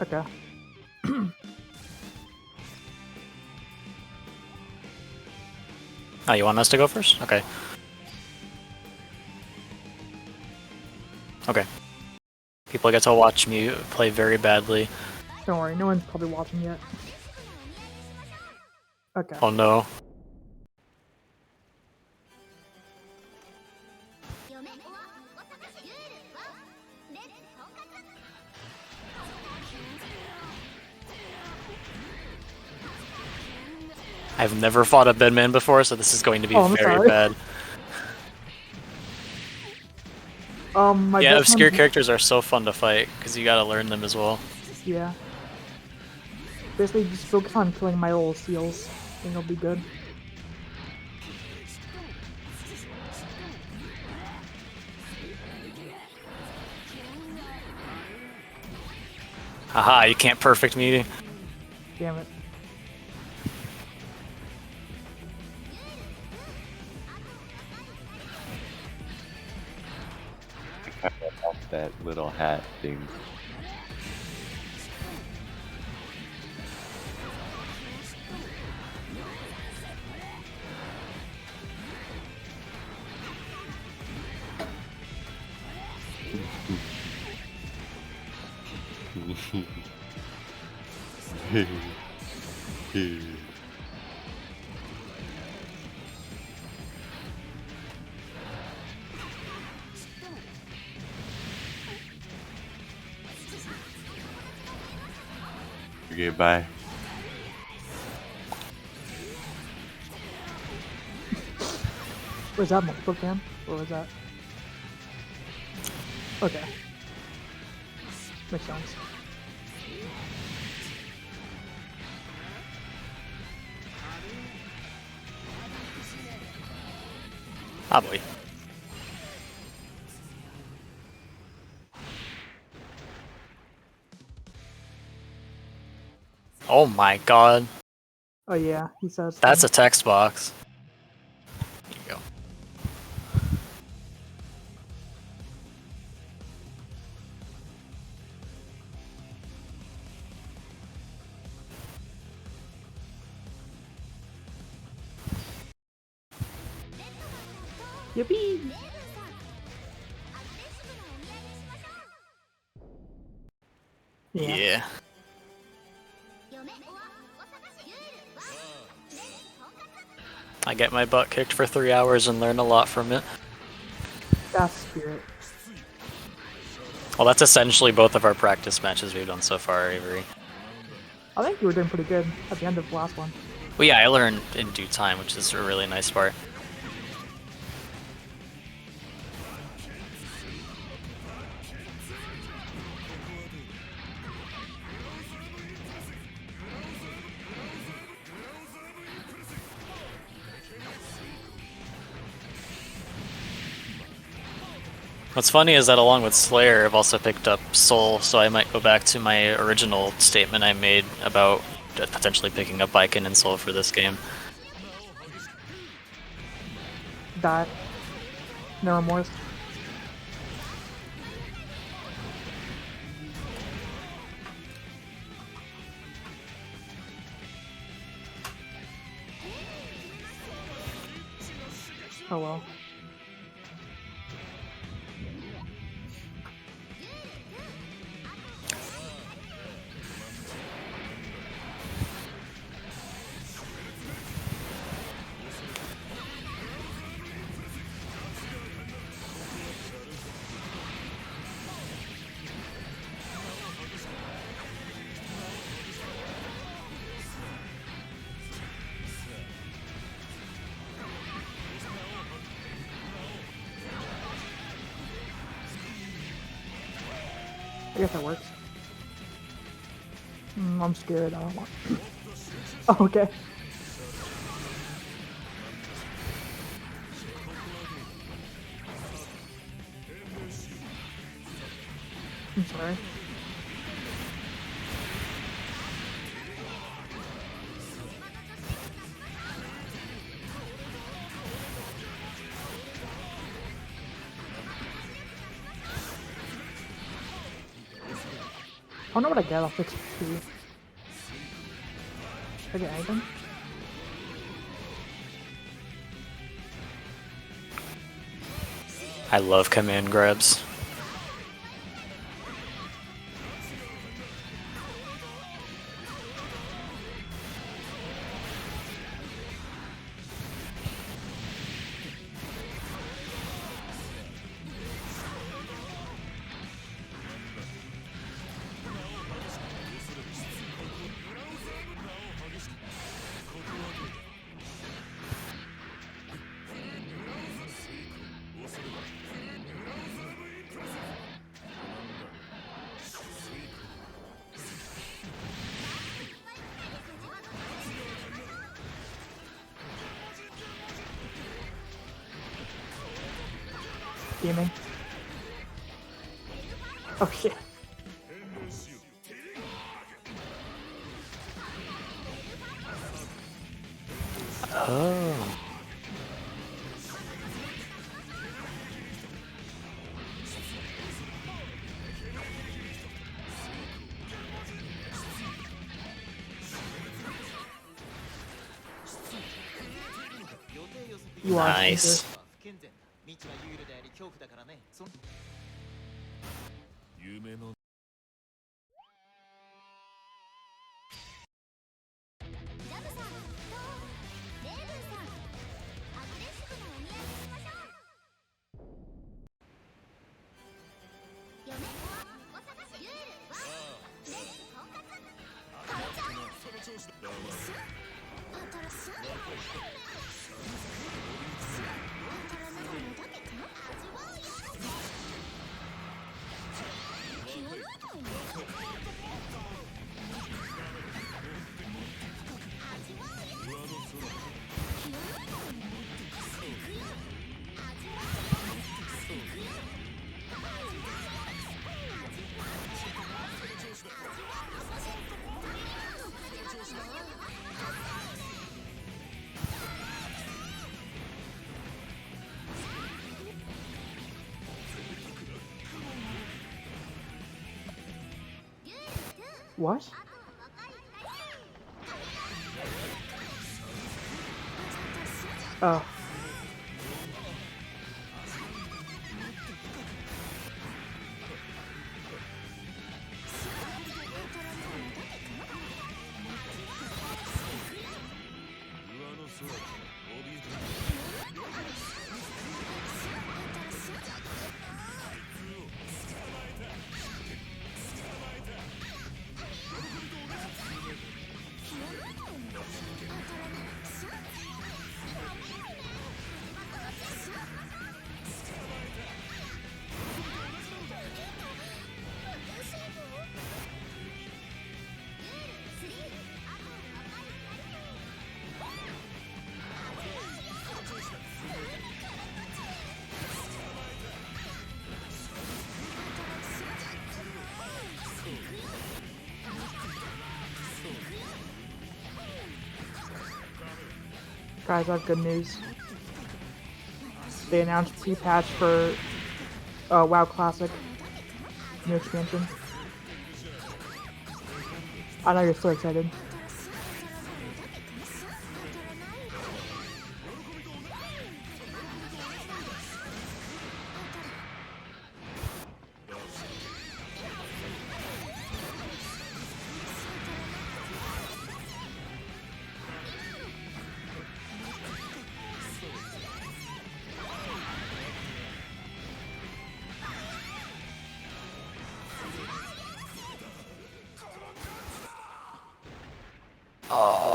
Okay. Oh, you want us to go first? Okay. Okay. People get to watch me play very badly. Don't worry, no one's probably watching yet. Okay. Oh no. I've never fought a bedman before, so this is going to be very bad. Yeah, obscure characters are so fun to fight, because you gotta learn them as well. Yeah. Basically, just focus on killing my little seals. I think it'll be good. Haha, you can't perfect me. Damn it. That little hat thing. Okay, bye. Was that multiple cam? Or was that? Okay. Makes sense. Ah boy. Oh my god. Oh yeah, he says. That's a text box. There you go. Yippee! Yeah. I get my butt kicked for 3 hours and learn a lot from it. That's spirit. Well, that's essentially both of our practice matches we've done so far, Avery. I think you were doing pretty good at the end of the last one. Well, yeah, I learned in due time, which is a really nice part. What's funny is that along with Slayer, I've also picked up Soul, so I might go back to my original statement I made about potentially picking up Viking and Soul for this game. Die. No remorse. Oh well. I guess that works. I'm scared. I don't want. Oh, okay. I'm sorry. I don't know what I get. I'll fix 2. Did I get anything? I love command grabs. Gaming. Oh shit. Oh. You are. Nice. What? Oh. Guys, I have good news. They announced pre-patch for WoW Classic, new expansion. I know you're so excited.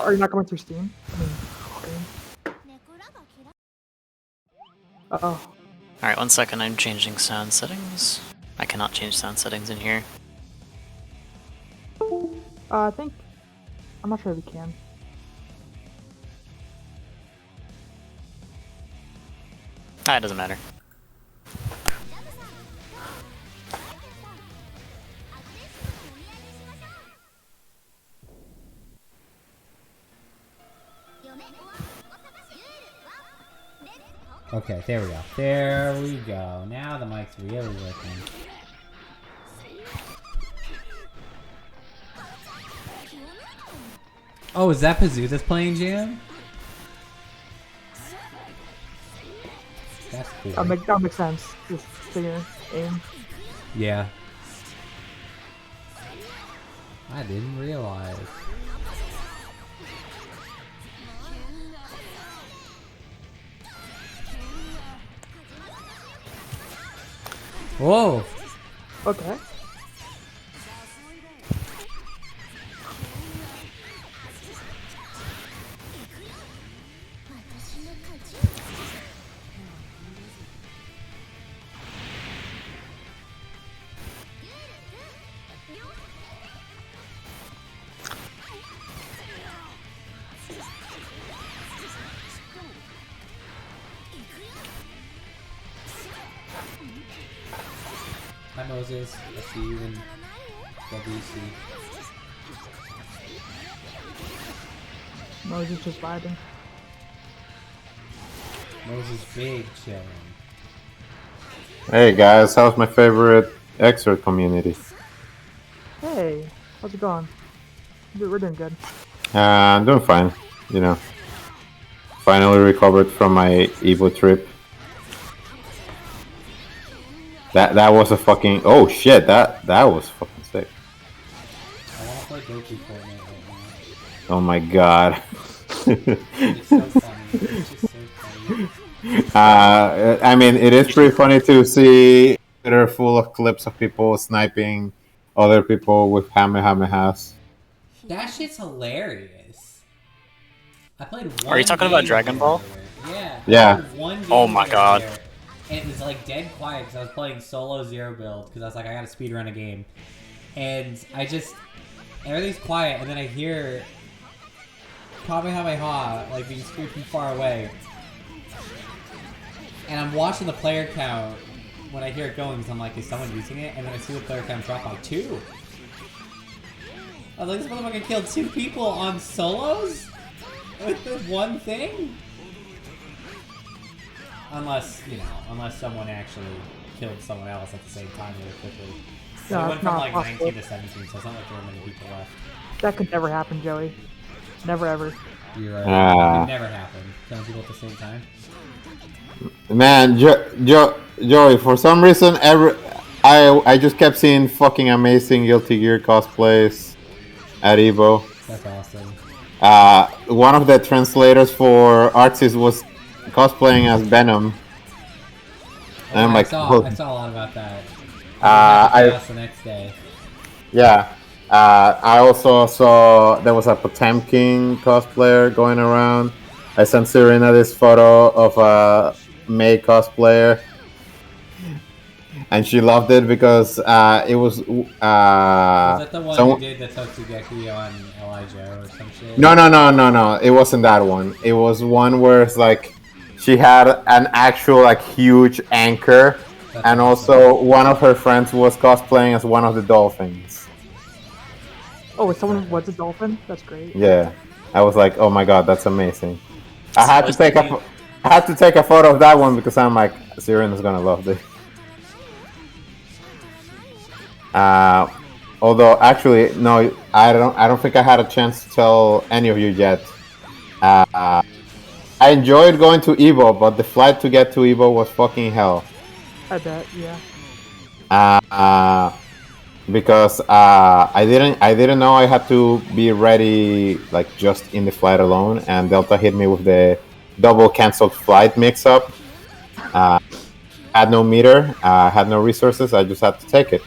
Are you not going through Steam? I mean, Steam. Uh-oh. Alright, 1 second, I'm changing sound settings. I cannot change sound settings in here. I think... I'm not sure if you can. Ah, it doesn't matter. Okay, there we go. There we go. Now the mic's really working. Oh, is that Pazoo that's playing Jam? That's cool. That makes sense. Just figure aim. Yeah. I didn't realize. Whoa! Okay. Hi Moses, I see you in WC. Moses just vibing. Moses big chillin'. Hey guys, how's my favorite Xrd community? Hey, how's it going? We're doing good. I'm doing fine, you know. Finally recovered from my Evo trip. That was a fucking oh shit, that was fucking sick. I wanna play Goku Fortnite right now. Oh my god. It's so funny. It's just so funny. I mean, it is pretty funny to see Twitter full of clips of people sniping other people with Kamehamehas. That shit's hilarious. I played one Are you talking about game Dragon Ball? earlier. Yeah. Yeah. I played one game Oh my god. earlier, and it was like dead quiet because I was playing solo zero build because I was like, I gotta speedrun a game. And everything's quiet, and then I hear Kamehameha like being screamed from far away. And I'm watching the player count when I hear it going because I'm like, is someone using it? And then I see the player count drop by 2. I was like, this motherfucker killed 2 people on solos? With this one thing? Unless someone actually killed someone else at the same time really quickly. So No, it went it's from not like possible. 19 to 17, so it's not like there were many people left. That could never happen, Joey. Never ever. You're right. Ah. It never happened. Killing people at the same time. Man, Joey, for some reason, I just kept seeing fucking amazing Guilty Gear cosplays at Evo. That's awesome. One of the translators for Artsys was cosplaying as Venom. And I'm like, I oh, saw a lot about that. I The next day. yeah. I also saw there was a Potemkin cosplayer going around. I sent Serena this photo of a May cosplayer, and she loved it because it was. Was that the one someone- who did the Totsugeki on Elijah or some shit? No. It wasn't that one. It was one where it's like she had an actual like huge anchor, That's and awesome. also one of her friends was cosplaying as one of the dolphins. Oh, someone was a dolphin? That's great. Yeah, I was like, oh my god, that's amazing. I had to Supposed take to a, I had to take a photo of that one because I'm like, Serena's gonna love this. Although actually, no, I don't think I had a chance to tell any of you yet. I enjoyed going to Evo, but the flight to get to Evo was fucking hell. I bet, yeah. Because I didn't know I had to be ready like just in the flight alone, and Delta hit me with the double canceled flight mix-up. Had no meter, had no resources. I just had to take it.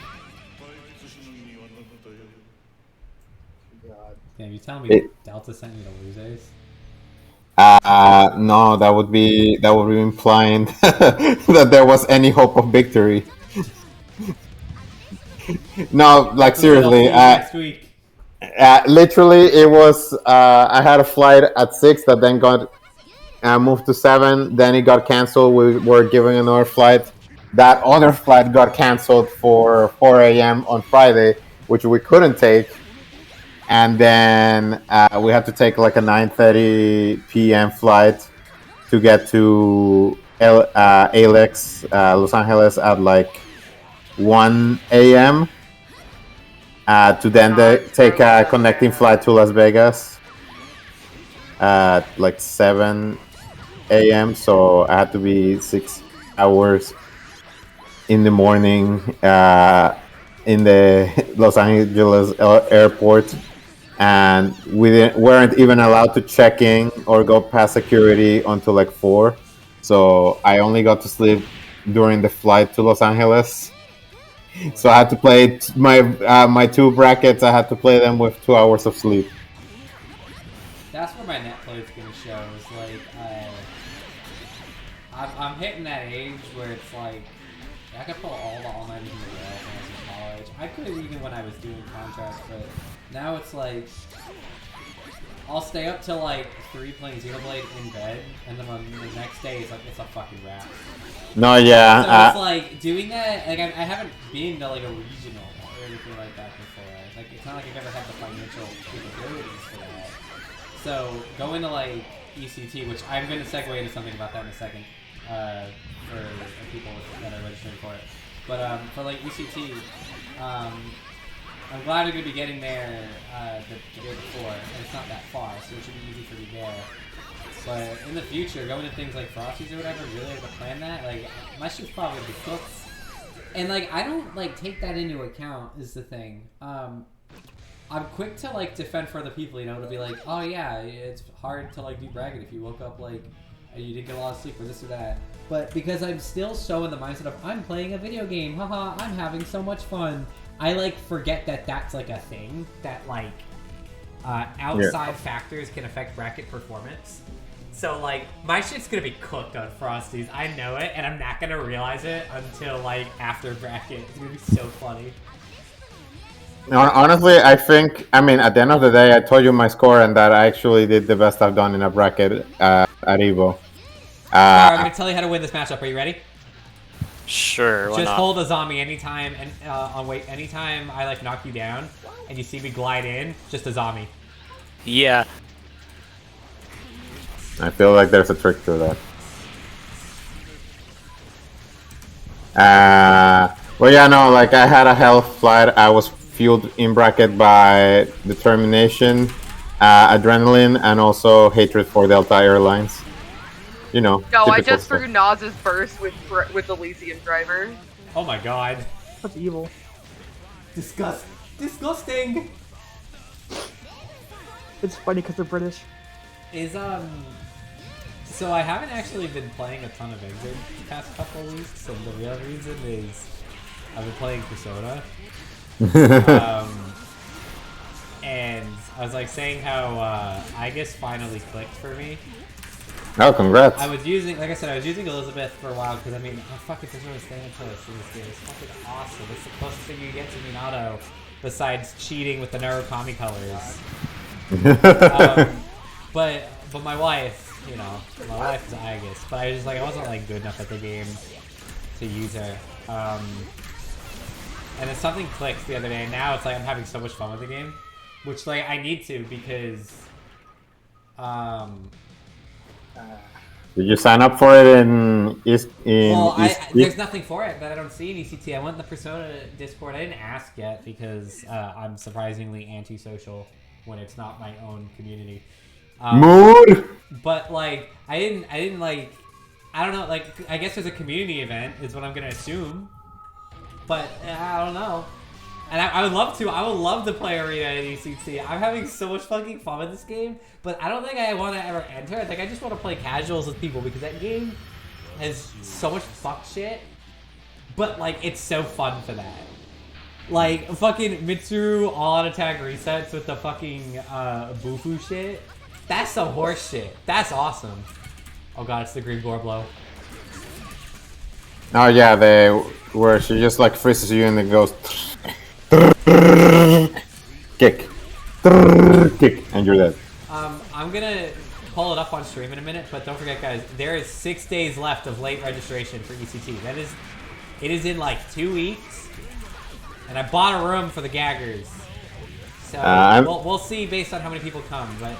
Damn, you telling me It- Delta sent you to losers? No, that would be implying that there was any hope of victory. No, like seriously. Next week. Literally, it was. I had a flight at 6 that then got moved to 7. Then it got canceled. We were giving another flight. That other flight got canceled for 4 a.m. on Friday, which we couldn't take. And then we had to take like a 9:30 p.m. flight to get to Alex, Los Angeles at like 1 a.m. To then take a connecting flight to Las Vegas. at like 7 a.m. So I had to be 6 hours in the morning in the Los Angeles airport, and weren't even allowed to check in or go past security until like 4. So I only got to sleep during the flight to Los Angeles. So I had to play my 2 brackets. I had to play them with 2 hours of sleep. That's where my net play is gonna show. Is like I'm hitting that age where it's like I could pull all the all-nighters in the world when I was in college. I could even when I was doing contracts, but now it's like I'll stay up till like 3 playing Xenoblade in bed, and then on the next day it's a fucking wrap. No, yeah. So it's like doing that. Like I haven't been to like a regional or anything like that before. Like it's not like I've ever had the financial capabilities for that. So going to like ECT, which I'm going to segue into something about that in a second, for people that are registering for it. But for like ECT, I'm glad I'm going to be getting there the day before, and it's not that far, so it should be easy for me there. But in the future, going to things like Frosties or whatever, really have to plan that. Like my shit's probably be cooked, and like I don't like take that into account is the thing. I'm quick to like defend for other people, you know, to be like, oh yeah, it's hard to like do bracket if you woke up like and you didn't get a lot of sleep or this or that. But because I'm still so in the mindset of I'm playing a video game, haha, I'm having so much fun. I like forget that that's like a thing that like outside factors can affect bracket performance. So like my shit's gonna be cooked on Frosties. I know it, and I'm not gonna realize it until like after bracket. It's gonna be so funny. Honestly, I mean, at the end of the day, I told you my score, and that I actually did the best I've done in a bracket at Evo. I'm gonna tell you how to win this matchup. Are you ready? Sure. Why Just not? hold a zombie anytime, and anytime I like knock you down, and you see me glide in, just a zombie. Yeah. I feel like there's a trick to that. Well, yeah, no, like I had a health flight. I was fueled in bracket by determination, adrenaline, and also hatred for Delta Airlines. You know. No, I typical just stuff. threw Naz's burst with Elysian Driver. Oh my god. That's evil. Disgusting. It's funny because they're British. So I haven't actually been playing a ton of Xrd the past couple of weeks, and the real reason is I've been playing Persona. And I was like saying how I guess finally clicked for me. Oh, congrats! I was using, like I said, I was using Elizabeth for a while because I mean, fucking Persona Thanatos in this game is fucking awesome. It's the closest thing you get to Minato, besides cheating with the Narukami colors. But my wife. You know, my wife is Aegis, but I wasn't like good enough at the game to use her. And then something clicked the other day, and now it's like I'm having so much fun with the game, which like I need to because. Did you sign up for it in East? There's nothing for it that I don't see in ECT. I went in the Persona Discord. I didn't ask yet because I'm surprisingly antisocial when it's not my own community. Mood. But like I didn't like I don't know, like I guess there's a community event is what I'm gonna assume. But I don't know. And I would love to play Arena at ECT. I'm having so much fucking fun with this game, but I don't think I want to ever enter. I think I just want to play casuals with people because that game has so much fuck shit. But like it's so fun for that. Like fucking Mitsuru all out attack resets with the fucking Bufu shit. That's some horse shit. That's awesome. Oh god, it's the green Gorblow. Oh yeah, where she just like freezes you and it goes kick, kick, and you're dead. I'm gonna pull it up on stream in a minute, but don't forget, guys, there is 6 days left of late registration for ECT. It is in like 2 weeks, and I bought a room for the gaggers. So we'll see based on how many people come, but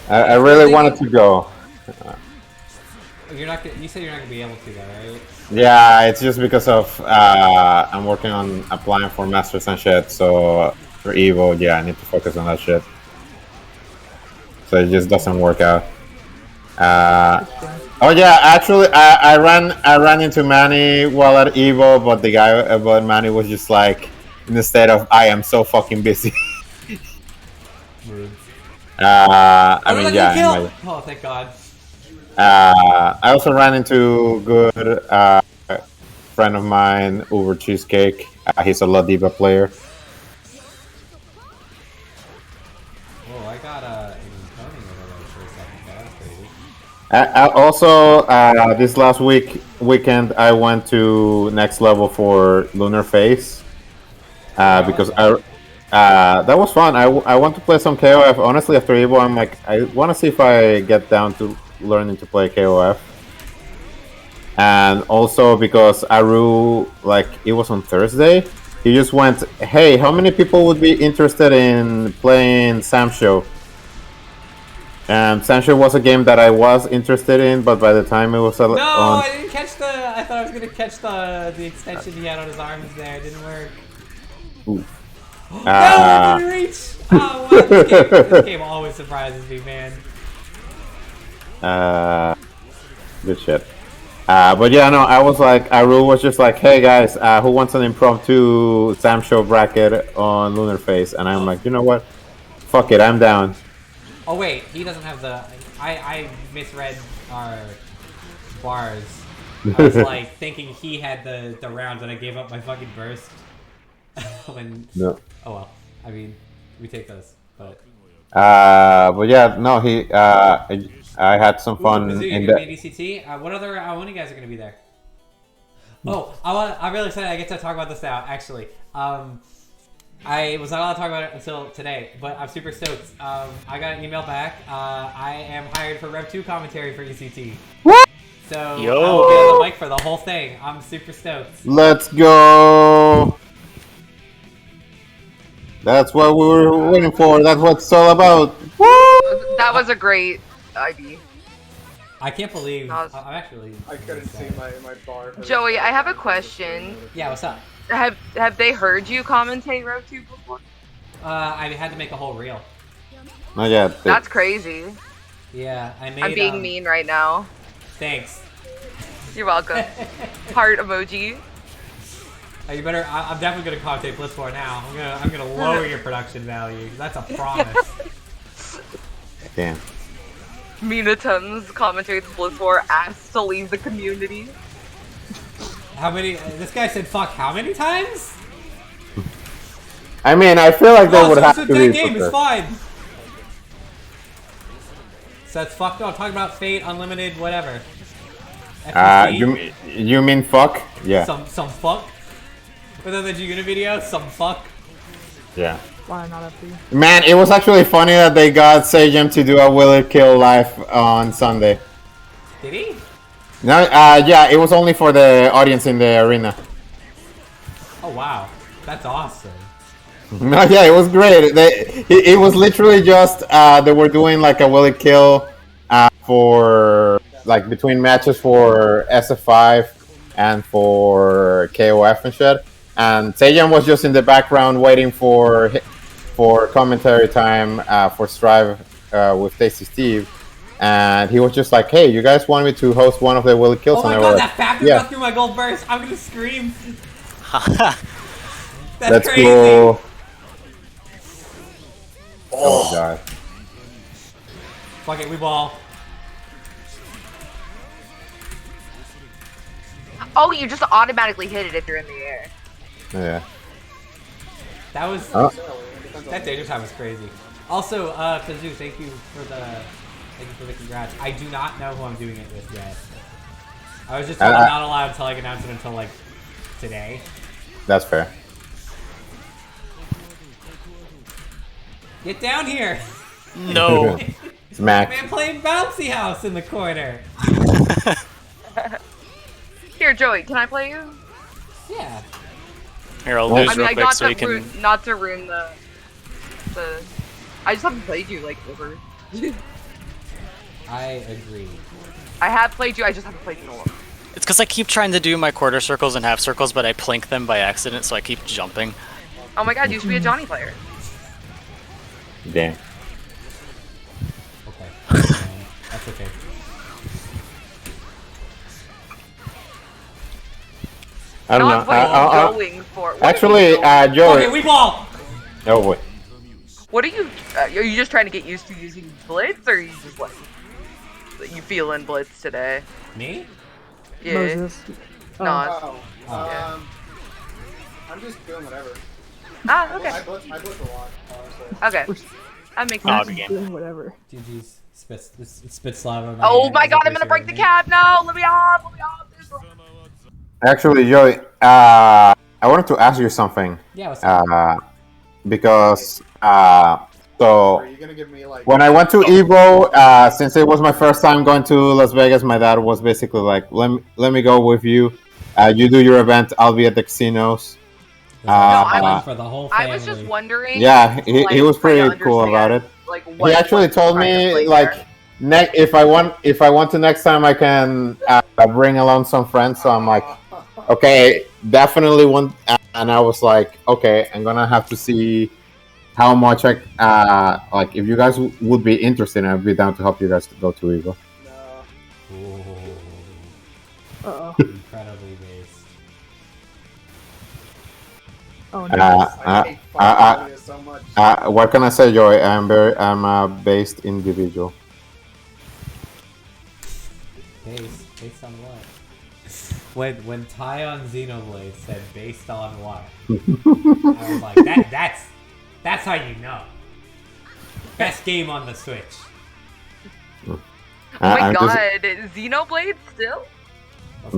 I really wanted to go. You said you're not gonna be able to, though, right? Yeah, it's just because of I'm working on applying for masters and shit. So for Evo, yeah, I need to focus on that shit. so it just doesn't work out. Oh yeah, actually, I ran into Manny while at Evo, but Manny was just like in the state of I am so fucking busy. Rude. I mean, yeah. Oh, thank God. I also ran into good friend of mine, Uber Cheesecake. He's a La Diva player. Oh, I got incoming over there for a second. That's crazy. Also, this last weekend, I went to next level for Lunar Phase because that was fun. I want to play some KOF. Honestly, after Evo, I'm like, I want to see if I get down to learning to play KOF. And also because Aru, like, it was on Thursday, he just went, hey, how many people would be interested in playing Samsho? And Samsho was a game that I was interested in, but by the time it was No, I didn't catch the... I thought I was going to catch the extension he had on his arms there. It didn't work. Oof. No, I didn't reach! Oh, what? This game always surprises me, man. Good shit. But yeah, no, I was like, Aru was just like, hey guys, who wants an impromptu Samsho bracket on Lunar Phase? And I'm like, you know what? Fuck it, I'm down. Oh wait, he doesn't have the... I misread our bars. I was like thinking he had the rounds and I gave up my fucking burst. When... No. Oh well, I mean, we take those, but... But yeah, no, I had some fun Mizzou, in you're gonna that. be DCT? What other one of you guys are gonna be there? Oh, I'm really excited I get to talk about this now, actually. I was not allowed to talk about it until today, but I'm super stoked. I got an email back. I am hired for Rev2 commentary for ECT. What? So I will be on the mic for the whole thing. I'm super stoked. Let's go! That's what we were waiting for. That's what it's all about. Woo! That was a great ID. I can't believe I'm actually... I couldn't see my bar. Joey, I have a question. Yeah, what's up? Have they heard you commentate Rev2 before? I had to make a whole reel. Not yet. That's crazy. Yeah, I made... I'm being mean right now. Thanks. You're welcome. Heart emoji. You better. I'm definitely gonna commentate Blitz 4 now. I'm gonna lower your production value. That's a promise. Damn. Minatum's commentates Blitz 4 asked to leave the community. How many? This guy said fuck how many times? I mean, I feel like they would have to It's a be. dead game. It's fine. So that's fuck. No, I'm talking about Fate, Unlimited, whatever. You mean fuck? Yeah. Some fuck. But then the Juguna video, some fuck. Yeah. Why not up here? Man, it was actually funny that they got Sajam to do a Will It Kill live on Sunday. Did he? No, yeah, it was only for the audience in the arena. Oh wow, that's awesome. No, yeah, it was great. It was literally just they were doing like a Will It Kill for like between matches for SF5 and for KOF and shit. And Sajam was just in the background waiting for commentary time for Strive with Tasty Steve. And he was just like, hey, you guys want me to host one of the Will It Kills? Oh my and god, like, that factor got through my gold burst. I'm gonna scream. That's Let's crazy. go. Oh god. Fuck it, we ball. Oh, you just automatically hit it if you're in the air. Yeah. That was... Oh. That danger time was crazy. Also, Kazoo, thank you for the congrats. I do not know who I'm doing it with yet. I was just told I'm not allowed to like announce it until like today. That's fair. Get down here! No. Smack. Man playing bouncy house in the corner. Here, Joey, can I play you? Yeah. Here, I'll lose I mean, real like, quick so we can... not to ruin the... I just haven't played you, like, over. I agree. I have played you, I just haven't played you in a while. It's because I keep trying to do my quarter circles and half circles, but I plink them by accident, so I keep jumping. Oh my god, you should be a Johnny player. Damn. That's okay. I don't Not know. what are you going for? What are you Actually, going Joey. Okay, we ball! Oh boy. What are you just trying to get used to using Blitz, or are you just like, you feeling Blitz today? Me? Yeah. Moses. Not. Oh. Yeah. I'm just doing whatever. Ah, okay. I blitz a lot, honestly. Okay. That makes Oh, sense. good game. Doing whatever. GG's. Spits lava. Oh my god, I'm gonna break the cap now! Let me off! Let me off! Actually, Joey, I wanted to ask you something. Yeah, what's up? Because Are so you gonna give me like? when I went to Evo, since it was my first time going to Las Vegas, my dad was basically like, "Let me go with you. You do your event. I'll be at the casinos." I Fun was- for the whole I family. was just wondering. Yeah, he like, was trying to pretty cool about it. understand, Like, He actually told me like, if I want to next time, I can bring along some friends. So I'm like, okay, definitely want. And I was like, okay, I'm gonna have to see how much I like. If you guys would be interested, I'd be down to help you guys to go to Evo. No. Ooh, Uh-oh. incredibly based. Oh no. I hate fucking so much. What can I say, Joy? I'm a based individual. Based on what? When Ty on Xenoblade said based on what? I was like, that's how you know. Best game on the Switch. Oh my I'm god, just- Xenoblade still?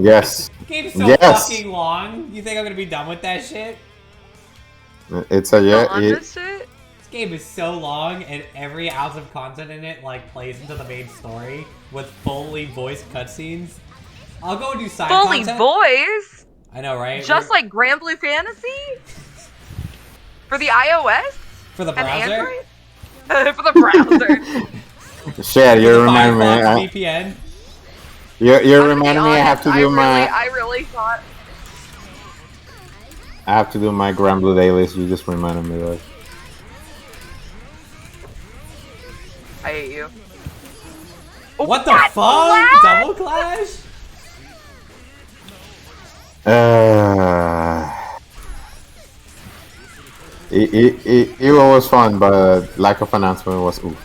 Yes, Game's so Yes. fucking long. You think I'm gonna be done with that shit? it's a yeah. On this shit? This game is so long, and every ounce of content in it like plays into the main story with fully voiced cutscenes. I'll go and do side Fully content. voice? I know, right? Just like Grand Blue Fantasy? For the iOS? for the And browser. Android? For the browser. Shit, you The remind me. Firefox VPN. You I'm gonna remind be me. I have to honest, do my. I really thought. I have to do my Grand Blue dailies. You just reminded me of. I hate you. Oh, What the that's fuck? loud! Double Clash? It was fun, but lack of announcement was oof.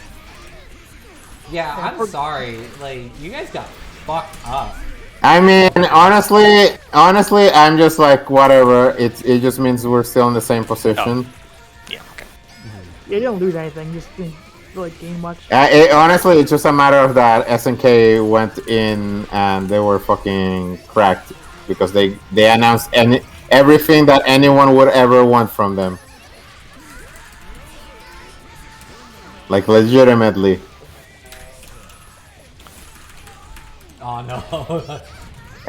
Yeah, I'm sorry. Like, you guys got fucked up. I mean, honestly, I'm just like whatever. It just means we're still in the same position. Yeah, okay. Yeah, you don't lose anything. You just didn't really gain much. Honestly, it's just a matter of that SNK went in and they were fucking cracked because they announced everything that anyone would ever want from them. Like legitimately. Oh no.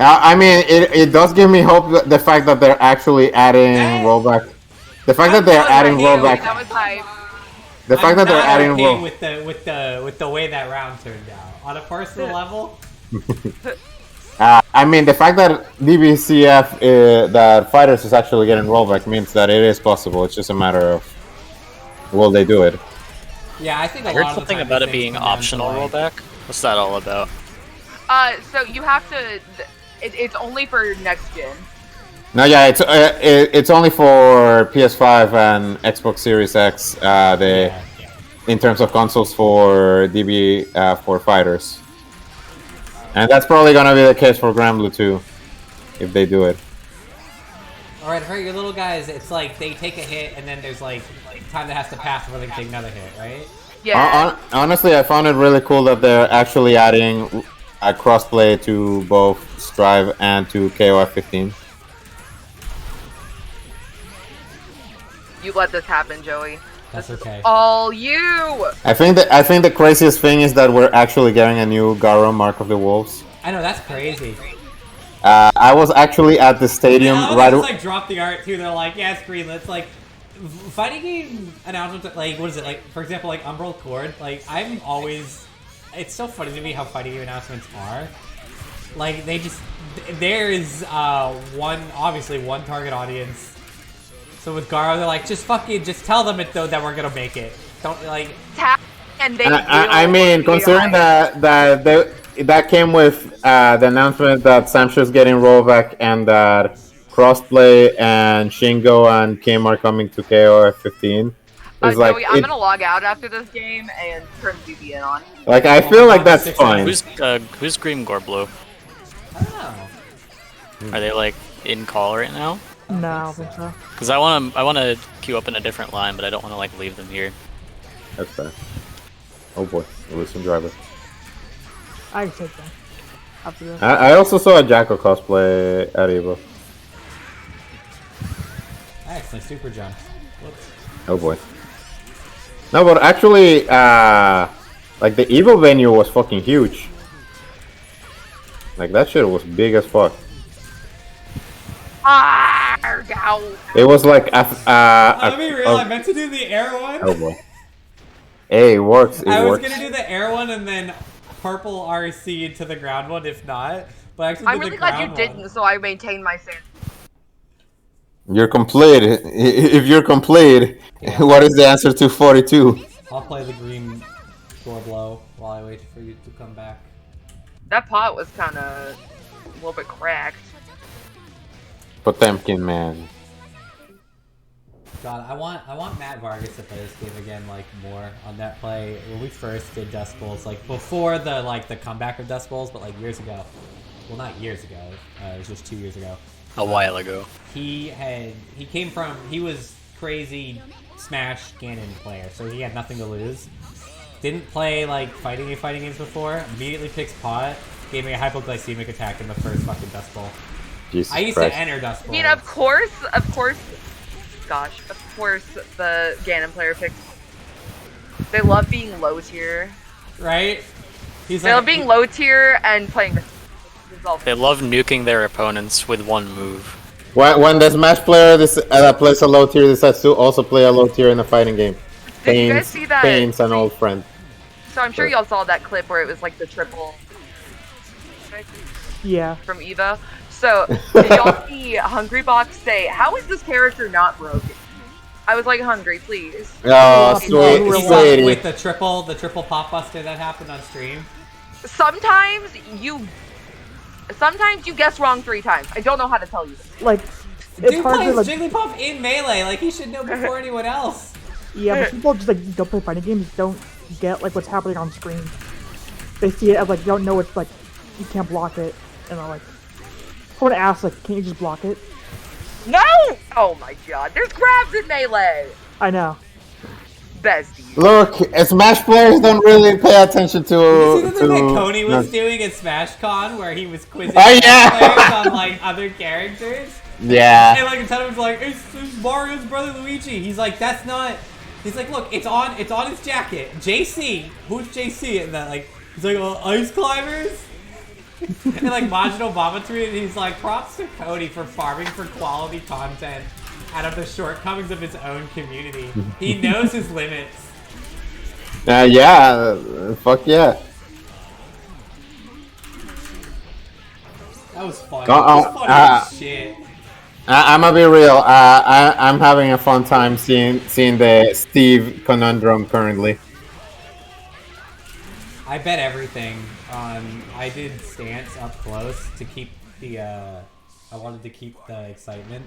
I mean, it does give me hope that the fact that they're actually adding rollback. The fact that they're adding That rollback. was hype. The fact that they're adding okay roll. with the way that round turned out. On a personal level, I mean, the fact that DBCF that fighters is actually getting rollback means that it is possible. It's just a matter of will they do it. yeah, I think a I heard lot of the something time about these it things being come down to, optional like- rollback. What's that all about? So you have to. It's only for next gen. No, yeah, it's only for PS5 and Xbox Series X. Yeah. In terms of consoles for DB for fighters, and that's probably gonna be the case for Grand Blue too, if they do it. All right, for your little guys, it's like they take a hit and then there's like time that has to pass before they can take another hit, right? Yeah. Honestly, I found it really cool that they're actually adding a crossplay to both Strive and to KOF 15. You let this happen, Joey. That's okay. All you. I think the craziest thing is that we're actually getting a new Garo Mark of the Wolves. I know that's crazy. I was actually at the stadium Yeah, right. they just like drop the art too. They're like, yeah, it's green. It's like fighting game announcements. Like, what is it? Like, for example, like Umbral Cord. Like, I'm always. It's so funny to me how fighting game announcements are. Like, they just there is obviously one target audience. So with Garo, they're like, just tell them it though that we're gonna make it. Don't like. And they I will mean, be considering high. that came with the announcement that Samsha's getting rollback and that crossplay and Shingo and Kim are coming to KOF 15. It's like Joey, I'm gonna log out after this game and turn VPN on. like I feel like that's 6 fine. Who's Green Gorblow? I don't know. Are they like in call right now? No, I don't think so. Because I wanna queue up in a different line, but I don't want to like leave them here. That's fair. Oh boy, listen, driver. I can take that. After this. I also saw a Jacko cosplay at Evo. Excellent super jump. Whoops. Oh boy. No, but actually, like the Evo venue was fucking huge. Like that shit was big as fuck. Ow. It was like Let me real. I meant to do the air one. oh boy. Hey, it works. It I was works. gonna do the air one and then purple RC into the ground one if not. But I actually I'm did really the glad you ground didn't, one. so I maintain my sanity. You're complete. If you're complete, Yeah. what is the answer to 42? I'll play the green door blow while I wait for you to come back. That pot was kind of a little bit cracked. Potemkin, man. God, I want Matt Vargas to play this game again, like more on that play. When we first did Dust Bowls, like before the comeback of Dust Bowls, but like years ago. Well, not years ago. It was just 2 years ago. A while ago. He was crazy Smash Ganon player, so he had nothing to lose. Didn't play like fighting games before. Immediately picks pot. Gave me a hypoglycemic attack in the first fucking Dust Bowl. Jesus I used Christ. to enter Dust I Bowl. mean, of course, the Ganon player picks. They love being low tier. Right? He's They love being low tier and playing. They love nuking their opponents with one move. When the Smash player that plays a low tier decides to also play a low tier in a fighting game. Did you guys see that? Pain's an old friend. So I'm sure y'all saw that clip where it was like the triple Yeah. from Evo. So did y'all see Hungry Box say, "How is this character not broken?" I was like, "Hungry, please." Oh, Real sweetie. with the triple pop buster that happened on stream. Sometimes you guess wrong 3 times. I don't know how to tell you this. Like, it's Dude hard plays to like. Jigglypuff in melee, like he should know before anyone else. Yeah, but people just like don't play fighting games, don't get like what's happening on screen. They see it as like you don't know it's like you can't block it, and I'm like, someone asks like, can't you just block it? No! Oh my god, there's grabs in melee! I know. Bestie. Look, Smash players don't really pay attention to. Did you see the thing that Coney was doing at SmashCon where he was quizzing Oh, yeah! players on like other characters? Yeah. And like instead of like, it's Mario's brother Luigi. He's like, that's not. He's like, look, it's on his jacket. JC, who's JC? And then like, he's like, Ice Climbers. And like Majin Obama tweeted, he's like, props to Cody for farming for quality content out of the shortcomings of his own community. He knows his limits. Yeah. Fuck yeah. That was funny. Uh, That was funny as shit. I'm gonna be real. I'm having a fun time seeing the Steve conundrum currently. I bet everything. I did stance up close to keep the. I wanted to keep the excitement.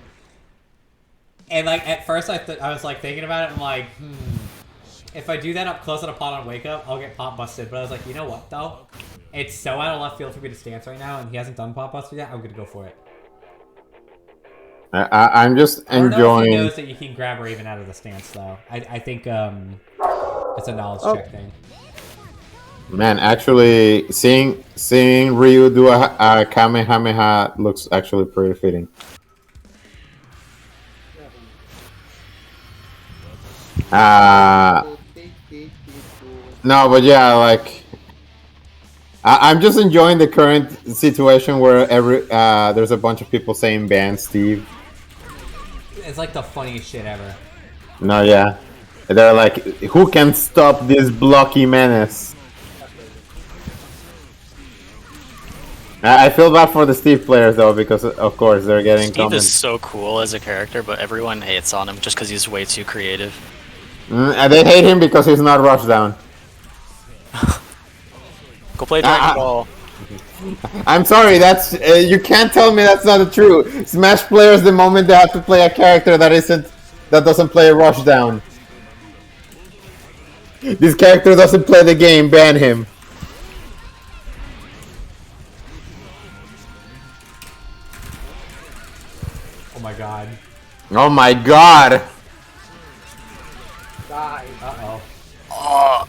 And like at first, I was like thinking about it. I'm like, if I do that up close on a pot on wake up, I'll get pop busted. But I was like, you know what though? It's so out of left field for me to stance right now, and he hasn't done pop busted yet. I'm gonna go for it. I'm just I don't know if he enjoying. knows that you can grab her even out of the stance though. I think it's a knowledge check thing. Man, actually, seeing Ryu do a Kamehameha looks actually pretty fitting. No, but yeah, like I'm just enjoying the current situation where there's a bunch of people saying ban Steve. It's like the funniest shit ever. No, yeah, they're like, who can stop this blocky menace? I feel bad for the Steve players though, because of course they're getting Steve comments. is so cool as a character, but everyone hates on him just because he's way too creative. And they hate him because he's not rushed down. Go play Dragon Ball. I'm sorry, that's you can't tell me that's not true. Smash players, the moment they have to play a character that doesn't play Rushdown. This character doesn't play the game, ban him. Oh my god. Oh my god! Die. Uh-oh. Oh,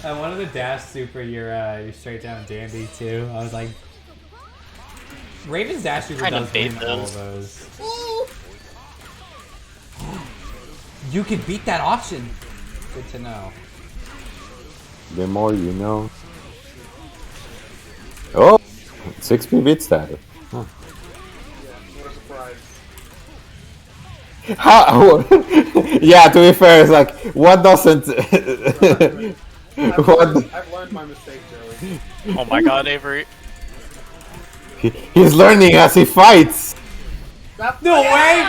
I wanted to dash super your straight down dandy too. I was like, Raven's dash super Trying to does bait win all those. of those. You can beat that option. Good to know. The more you know. Oh! 6p bit status. Huh. What a surprise. How? Yeah, to be fair, it's like, what doesn't... I've learned my mistake, Joey. oh my god, Avery. He's learning as he fights! No way!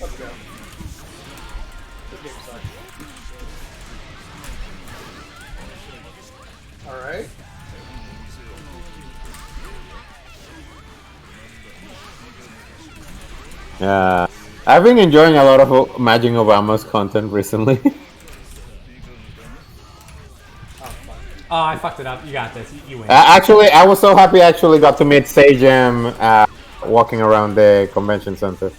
Let's go. This game sucks. Alright. I've been enjoying a lot of Magic Obama's content recently. Oh, I fucked it up. You got this. You win. Actually, I was so happy I actually got to meet Sagem walking around the convention center.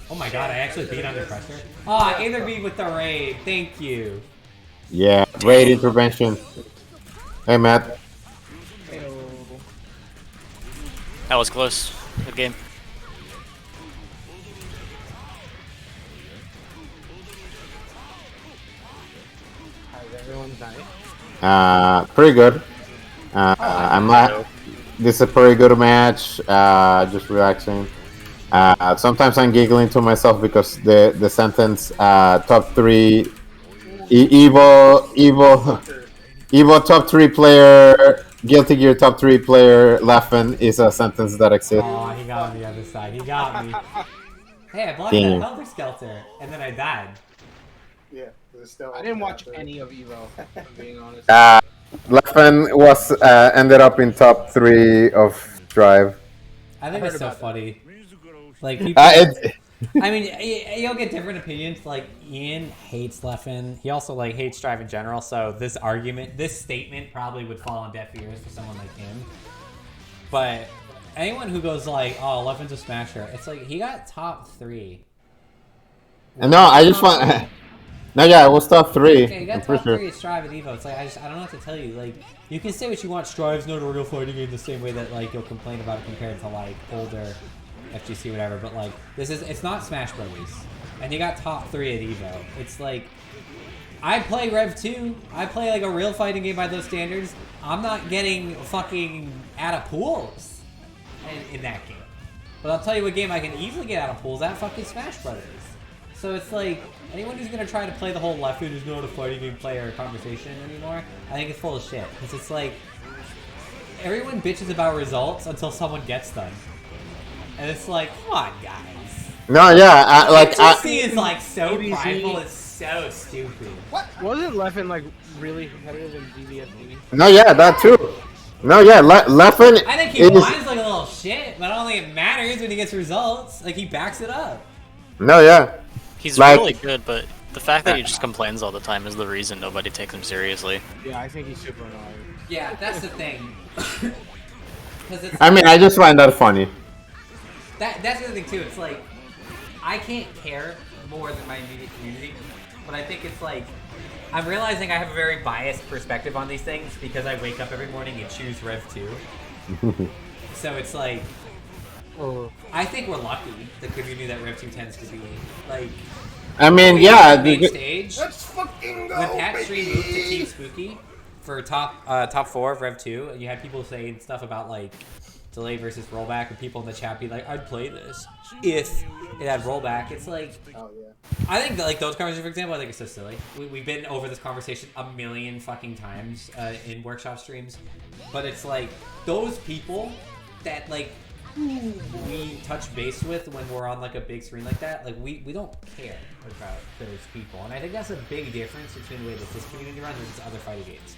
Oh my god, I actually beat under pressure. Oh, either beat with the raid. Thank you. Yeah, great intervention. Hey, Matt. That was close. Good game. How's everyone's night? Pretty good. I'm not. This is a pretty good match. Just relaxing. Sometimes I'm giggling to myself because the sentence top 3 Evo top 3 player, Guilty Gear top 3 player laughing is a sentence that exists. Oh, he got on the other side. He got me. Hey, I blocked Damn. that Helter Skelter, and then I died. Yeah, there's still. I didn't watch any of Evo, if I'm being honest. Laughing was ended up in top 3 of Drive. I think I it's heard so about funny. Like people, I mean, you'll get different opinions. Like Ian hates Leffen. He also like hates Drive in general. So this statement probably would fall on deaf ears for someone like him. But anyone who goes like, "Oh, Leffen's a smasher," it's like he got top 3. No, I just want. No, yeah, it was top 3. Okay, you got top 3 at Strive and Evo. It's like I don't know what to tell you. Like you can say what you want. Strive's not a real fighting game the same way that like you'll complain about it compared to like older FGC whatever. But like it's not Smash Brothers, and you got top 3 at Evo. It's like I play Rev2. I play like a real fighting game by those standards. I'm not getting fucking out of pools in that game. But I'll tell you what game I can easily get out of pools at fucking Smash Brothers. So it's like, anyone who's gonna try to play the whole left who's not a fighting game player conversation anymore, I think it's full of shit. Because it's like, everyone bitches about results until someone gets them. And it's like, come on, guys. No, yeah, FGC is like so prideful, it's so stupid. What? Wasn't Leffen like really competitive in DBFD? No, yeah, that too. No, yeah, Leffen I think he whines like a little shit, but I don't think it matters when he gets results. Like, he backs it up. No, yeah. He's Like- really good, but the fact that he just complains all the time is the reason nobody takes him seriously. Yeah, I think he's super annoying. Yeah, that's the thing. 'Cause it's I mean, I just find that funny. that's the other thing too. It's like I can't care more than my immediate community, but I think it's like I'm realizing I have a very biased perspective on these things because I wake up every morning and choose Rev2. So it's like I think we're lucky the community that Rev2 tends to be. Like, I mean, yeah. the big stage. Let's fucking go, When Pat Stream baby! moved to Team Spooky for top 4 of Rev2, and you had people saying stuff about like delay versus rollback, and people in the chat be like, "I'd play this if it had rollback." It's like, Oh yeah. I think that, like those conversations, for example, I think it's so silly. We've been over this conversation a million fucking times in workshop streams, but it's like those people that like who we touch base with when we're on like a big screen like that, like we don't care about those people, and I think that's a big difference between the way that this community runs and other fighting games.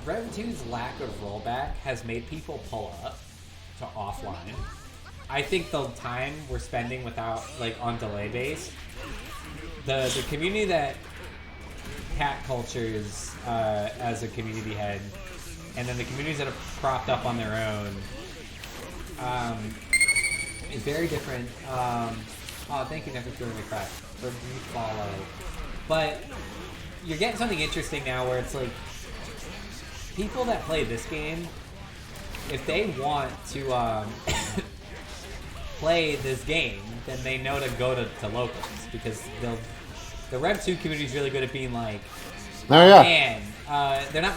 Rev2's lack of rollback has made people pull up to offline. I think the time we're spending without like on delay base, the community that Cat cultures as a community head, and then the communities that have cropped up on their own is very different. Oh, thank you, Never Feeling the Crack, for follow. But you're getting something interesting now where it's like people that play this game, if they want to play this game, then they know to go to locals, because the Rev2 community is really good at being like, Oh yeah. man,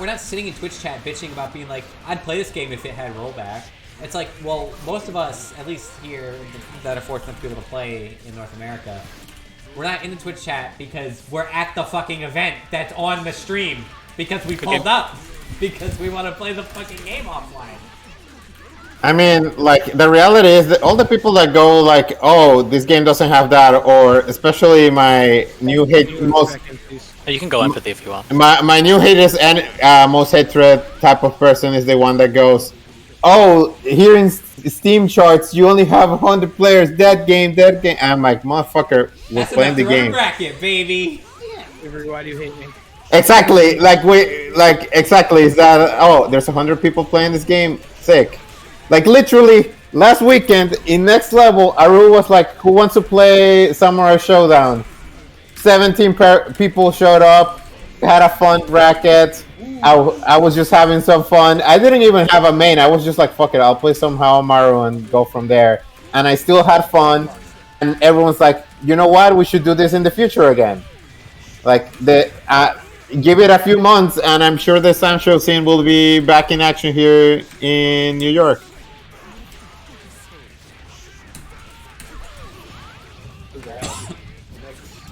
we're not sitting in Twitch chat bitching about being like, I'd play this game if it had rollback. It's like, well, most of us, at least here, that are fortunate to be able to play in North America, we're not in the Twitch chat because we're at the fucking event that's on the stream, because we pulled up, because we want to play the fucking game offline. I mean, like, the reality is that all the people that go like, oh, this game doesn't have that, or especially my new hate, most... You can go empathy if you want. My new haters and most hatred type of person is the one that goes, oh, here in Steam charts, you only have 100 players, dead game. I'm like, motherfucker, we're That's playing the game. Bracket, baby. Why do you hate me? Exactly, exactly, is that, oh, there's 100 people playing this game? Sick. Like, literally, last weekend, in Next Level, Aru was like, who wants to play Samurai Showdown? 17 people showed up, had a fun bracket. I was just having some fun. I didn't even have a main. I was just like, fuck it, I'll play some Haomaru and go from there. And I still had fun. And everyone's like, you know what? We should do this in the future again. Like, give it a few months, and I'm sure the Sancho scene will be back in action here in New York.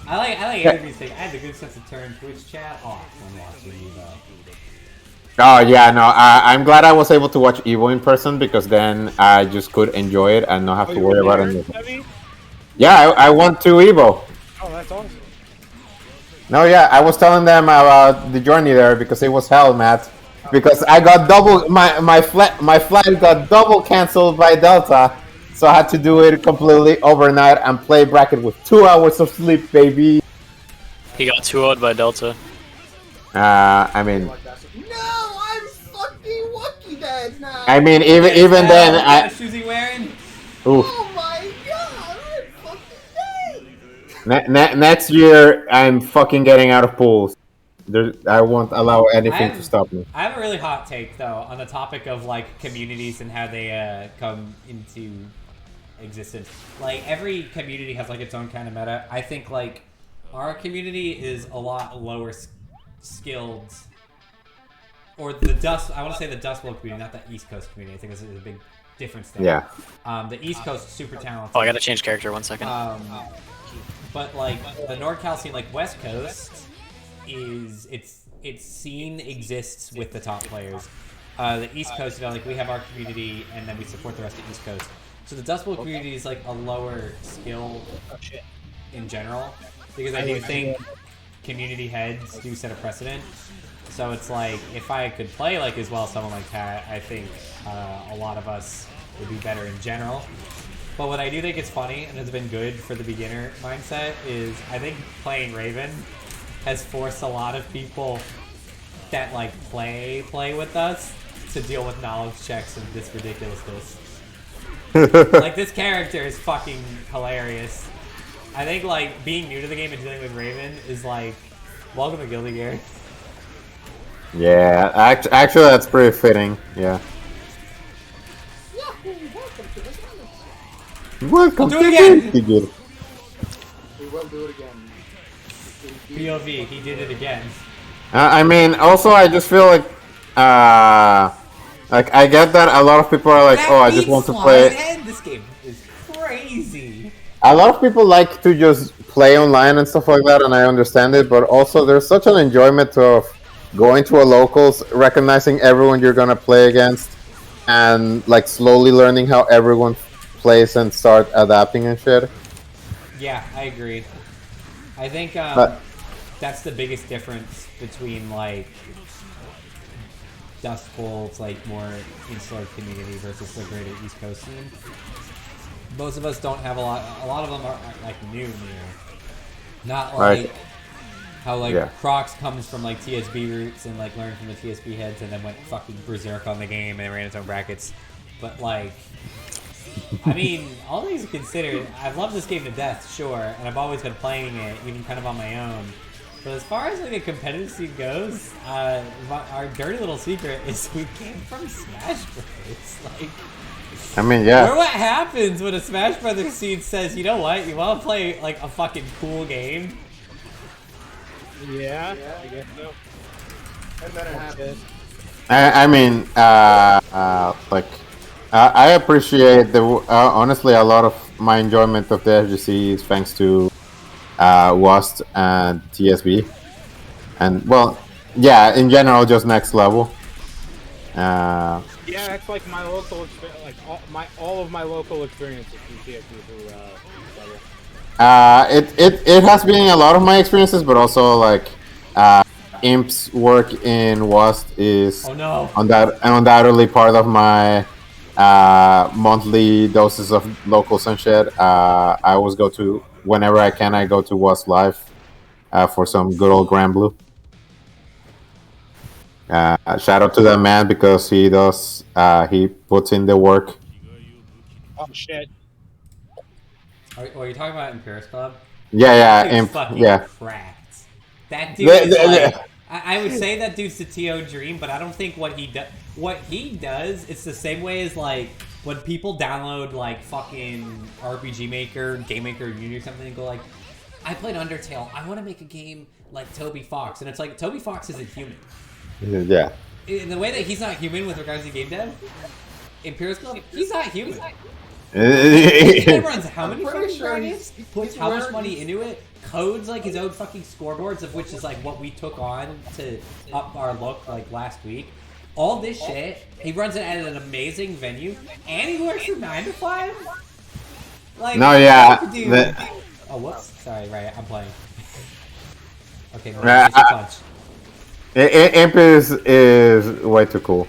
I like Andrew's thing. I had the good sense to turn Twitch chat off when watching Evo. Oh yeah, no, I'm glad I was able to watch Evo in person, because then I just could enjoy it and not have to worry about anything. Yeah, I went to Evo. Oh, that's awesome. No, yeah, I was telling them about the journey there because it was hell, Matt. Because I got my flight got double canceled by Delta. So I had to do it completely overnight and play bracket with 2 hours of sleep, baby. He got 2-0'd by Delta. I mean... No, I'm fucking lucky that now. I mean, even then, What shoes he wearing? Oof. Oh my god, I'm fucking dead. Next year, I'm fucking getting out of pools. I won't allow anything to stop me. I have a really hot take, though, on the topic of, like, communities and how they come into existence. Like, every community has, like, its own kind of meta. I think, like, our community is a lot lower skilled, or the I want to say the Dustbowl community, not the East Coast community. I think there's a big difference there. Yeah. The East Coast is super talented. Oh, I gotta change character 1 second. But, like, the NorCal scene, like, West Coast is, its scene exists with the top players. The East Coast, you know, like, we have our community, and then we support the rest of the East Coast. So the Dustbowl community is, like, a lower skill in general, because I do think community heads do set a precedent. So it's like, if I could play, like, as well as someone like Kat, I think a lot of us would be better in general. But what I do think is funny, and has been good for the beginner mindset, is I think playing Raven has forced a lot of people that, like, play with us to deal with knowledge checks and this ridiculousness. Like, this character is fucking hilarious. I think, like, being new to the game and dealing with Raven is like, welcome to Guilty Gear. Yeah, actually that's pretty fitting, yeah. Welcome do it again! Guilty Gear. We will do it again. POV, he did it again. I mean, also I just feel like I get that a lot of people are like, That oh, I just want to play. and this game is crazy. A lot of people like to just play online and stuff like that, and I understand it, but also there's such an enjoyment of going to a locals, recognizing everyone you're gonna play against, and like slowly learning how everyone plays and start adapting and shit. Yeah, I agree. I think that's the biggest difference between like Dustbowl's like more insular community versus the greater East Coast scene. Most of us don't have a lot of them are like new. Not like how like Crocs comes from like TSB roots and like learned from the TSB heads and then went fucking berserk on the game and ran its own brackets. But like, I mean, all things considered, I've loved this game to death, sure, and I've always been playing it, even kind of on my own. But as far as like a competitive scene goes, our dirty little secret is we came from Smash Bros. Like, I mean, yeah. or what happens when a Smash Brothers scene says, you know what, you want to play like a fucking cool game? Yeah, I guess so. And then it happened. I mean, like, I appreciate the honestly a lot of my enjoyment of the FGC is thanks to WAST and TSB, and well, yeah, in general, just next level. Yeah, that's like my local experience. Like all of my local experiences from TSB through it has been a lot of my experiences, but also like Imp's work in WAST is undoubtedly part of my monthly doses of locals and shit. I always go to whenever I can. I go to WAST Live for some good old Grand Blue. Shout out to that man because he does. He puts in the work. Oh shit! Are you talking about Imperius Club? Yeah, That dude's fucking cracked. That dude is like, I would say that dude's the TO dream, but I don't think what he does, it's the same way as like when people download like fucking RPG Maker, Game Maker Uni or something and go like, I played Undertale, I want to make a game like Toby Fox, and it's like Toby Fox isn't human. Yeah. In the way that he's not human with regards to game dev, Imperius Club, he's not human. He runs how many fucking brackets, puts how much money into it, codes like his own fucking scoreboards, of which is like what we took on to up our look like last week. All this shit, he runs it at an amazing venue, and he works from 9 to 5? Like, no, yeah. Dude. Oh, whoops. Sorry, right, I'm playing. Okay, no, punch. Imp is way too cool.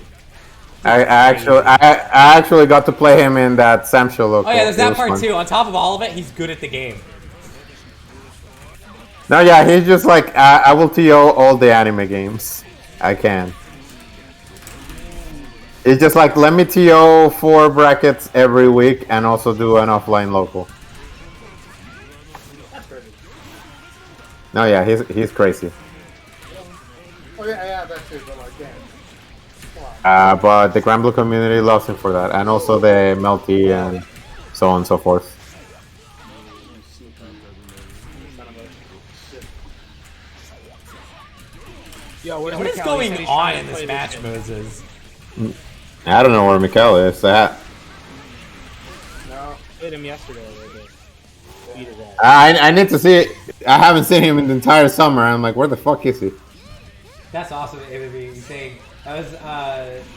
I actually got to play him in that Sam Show local. Oh yeah, there's that part too. On top of all of it, he's good at the game. No, yeah, he's just like I will TO all the anime games. I can. It's just like let me TO 4 brackets every week and also do an offline local. No, yeah, he's crazy. Oh yeah, that's it. But like, damn. But the Grand Blue community loves him for that, and also the Melty and so on and so forth. Yo, what is going on in this match, Moses? I don't know where Mikhail is at. No, played him yesterday. I need to see it. I haven't seen him in the entire summer. I'm like, where the fuck is he? That's awesome. It would be saying that was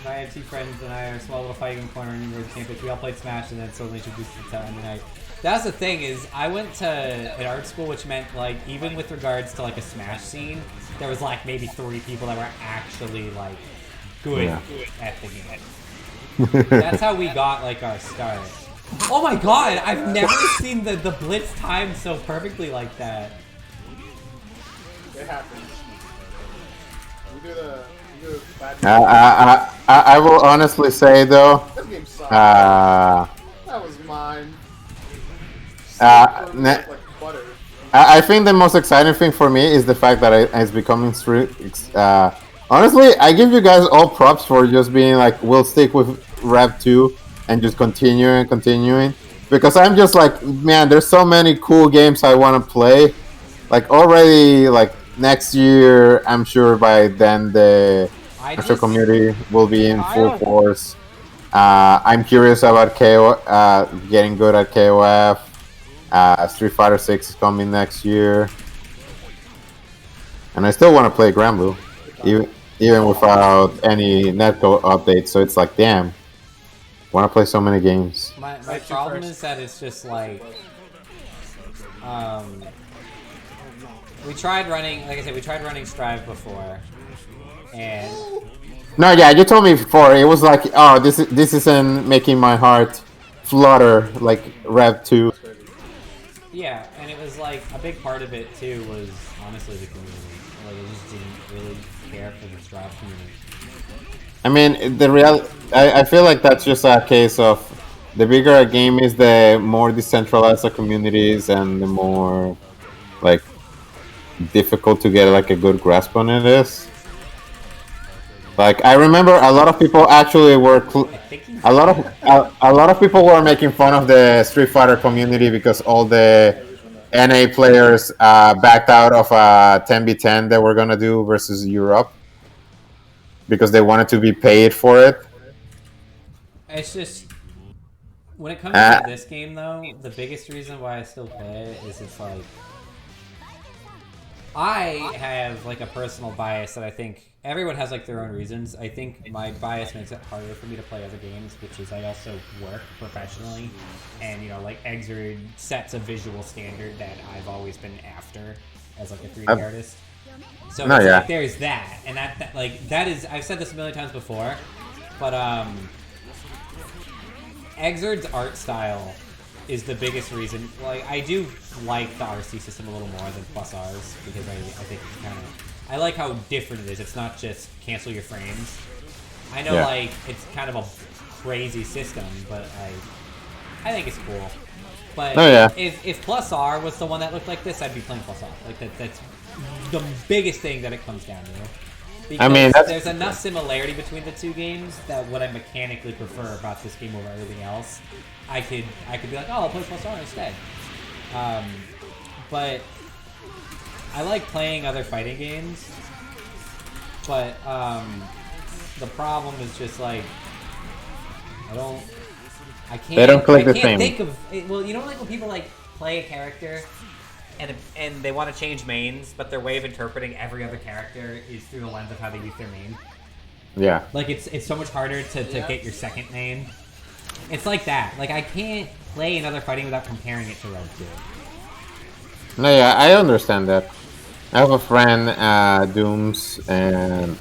my two friends and I, our small little fighting corner in New York campus. We all played Smash and then slowly introduced it to Monday night. That's the thing is, I went to an art school, which meant like even with regards to like a Smash scene, there was like maybe 3 people that were actually like good at the game. That's how we got like our start. Oh my god, I've never seen the blitz timed so perfectly like that. It happens. We do the I will honestly say though, this game sucks. that was mine. I think the most exciting thing for me is the fact that it's becoming honestly, I give you guys all props for just being like, we'll stick with Rev2 and just continuing. Because I'm just like, man, there's so many cool games I want to play. Like already, like next year, I'm sure by then the actual community will be in full force. I'm curious about getting good at KOF. Street Fighter 6 is coming next year, and I still want to play Grand Blue, even without any netcode updates. So it's like, damn, Want to play so many games. My Right, you problem first. is that it's just like, we tried running, like I said, we tried running Strive before, and No, yeah, you told me before. It was like, oh, this isn't making my heart flutter like Rev 2. yeah, and it was like a big part of it too was honestly the community. Like I just didn't really care for the Strive community. I mean, I feel like that's just a case of the bigger a game is, the more decentralized the community is, and the more like difficult to get like a good grasp on it is. Like I remember a lot of people actually were a lot of people were making fun of the Street Fighter community because all the NA players backed out of a 10v10 that we're gonna do versus Europe because they wanted to be paid for it. It's just when it comes to this game though, the biggest reason why I still play it is it's like I have like a personal bias that I think everyone has like their own reasons. I think my bias makes it harder for me to play other games, which is I also work professionally, and you know, like Xrd sets a visual standard that I've always been after as like a 3D artist. So No, it's yeah. like there's that, and that is I've said this a million times before, but Xrd's art style is the biggest reason. Like I do like the RC system a little more than plus R's because I think it's kind of I like how different it is. It's not just cancel your frames. I know like it's kind of a crazy system, but I think it's cool. But if plus R was the one that looked like this, I'd be playing plus R. Like that's the biggest thing that it comes down to. Because I mean, there's enough similarity between the two games that what I mechanically prefer about this game over everything else, I could be like, oh, I'll play plus R instead. But I like playing other fighting games, but the problem is just like I can't. They don't click I the can't same. think of well, you know, like when people like play a character and they want to change mains, but their way of interpreting every other character is through the lens of how they use their main. Yeah. Like it's so much harder to get your second main. It's like that. Like I can't play another fighting without comparing it to Rev 2. No, yeah, I understand that. I have a friend, Dooms, and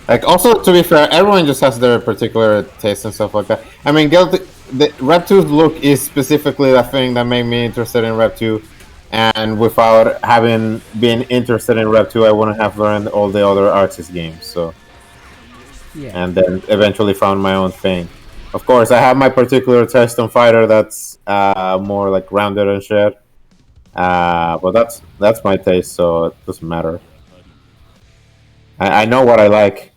like also to be fair, everyone just has their particular taste and stuff like that. I mean, the Rev 2's look is specifically the thing that made me interested in Rev 2, and without having been interested in Rev 2, I wouldn't have learned all the other artist games. So, yeah, and then eventually found my own thing. Of course, I have my particular taste on fighter that's more like rounded and shit. But that's my taste, so it doesn't matter. I know what I like.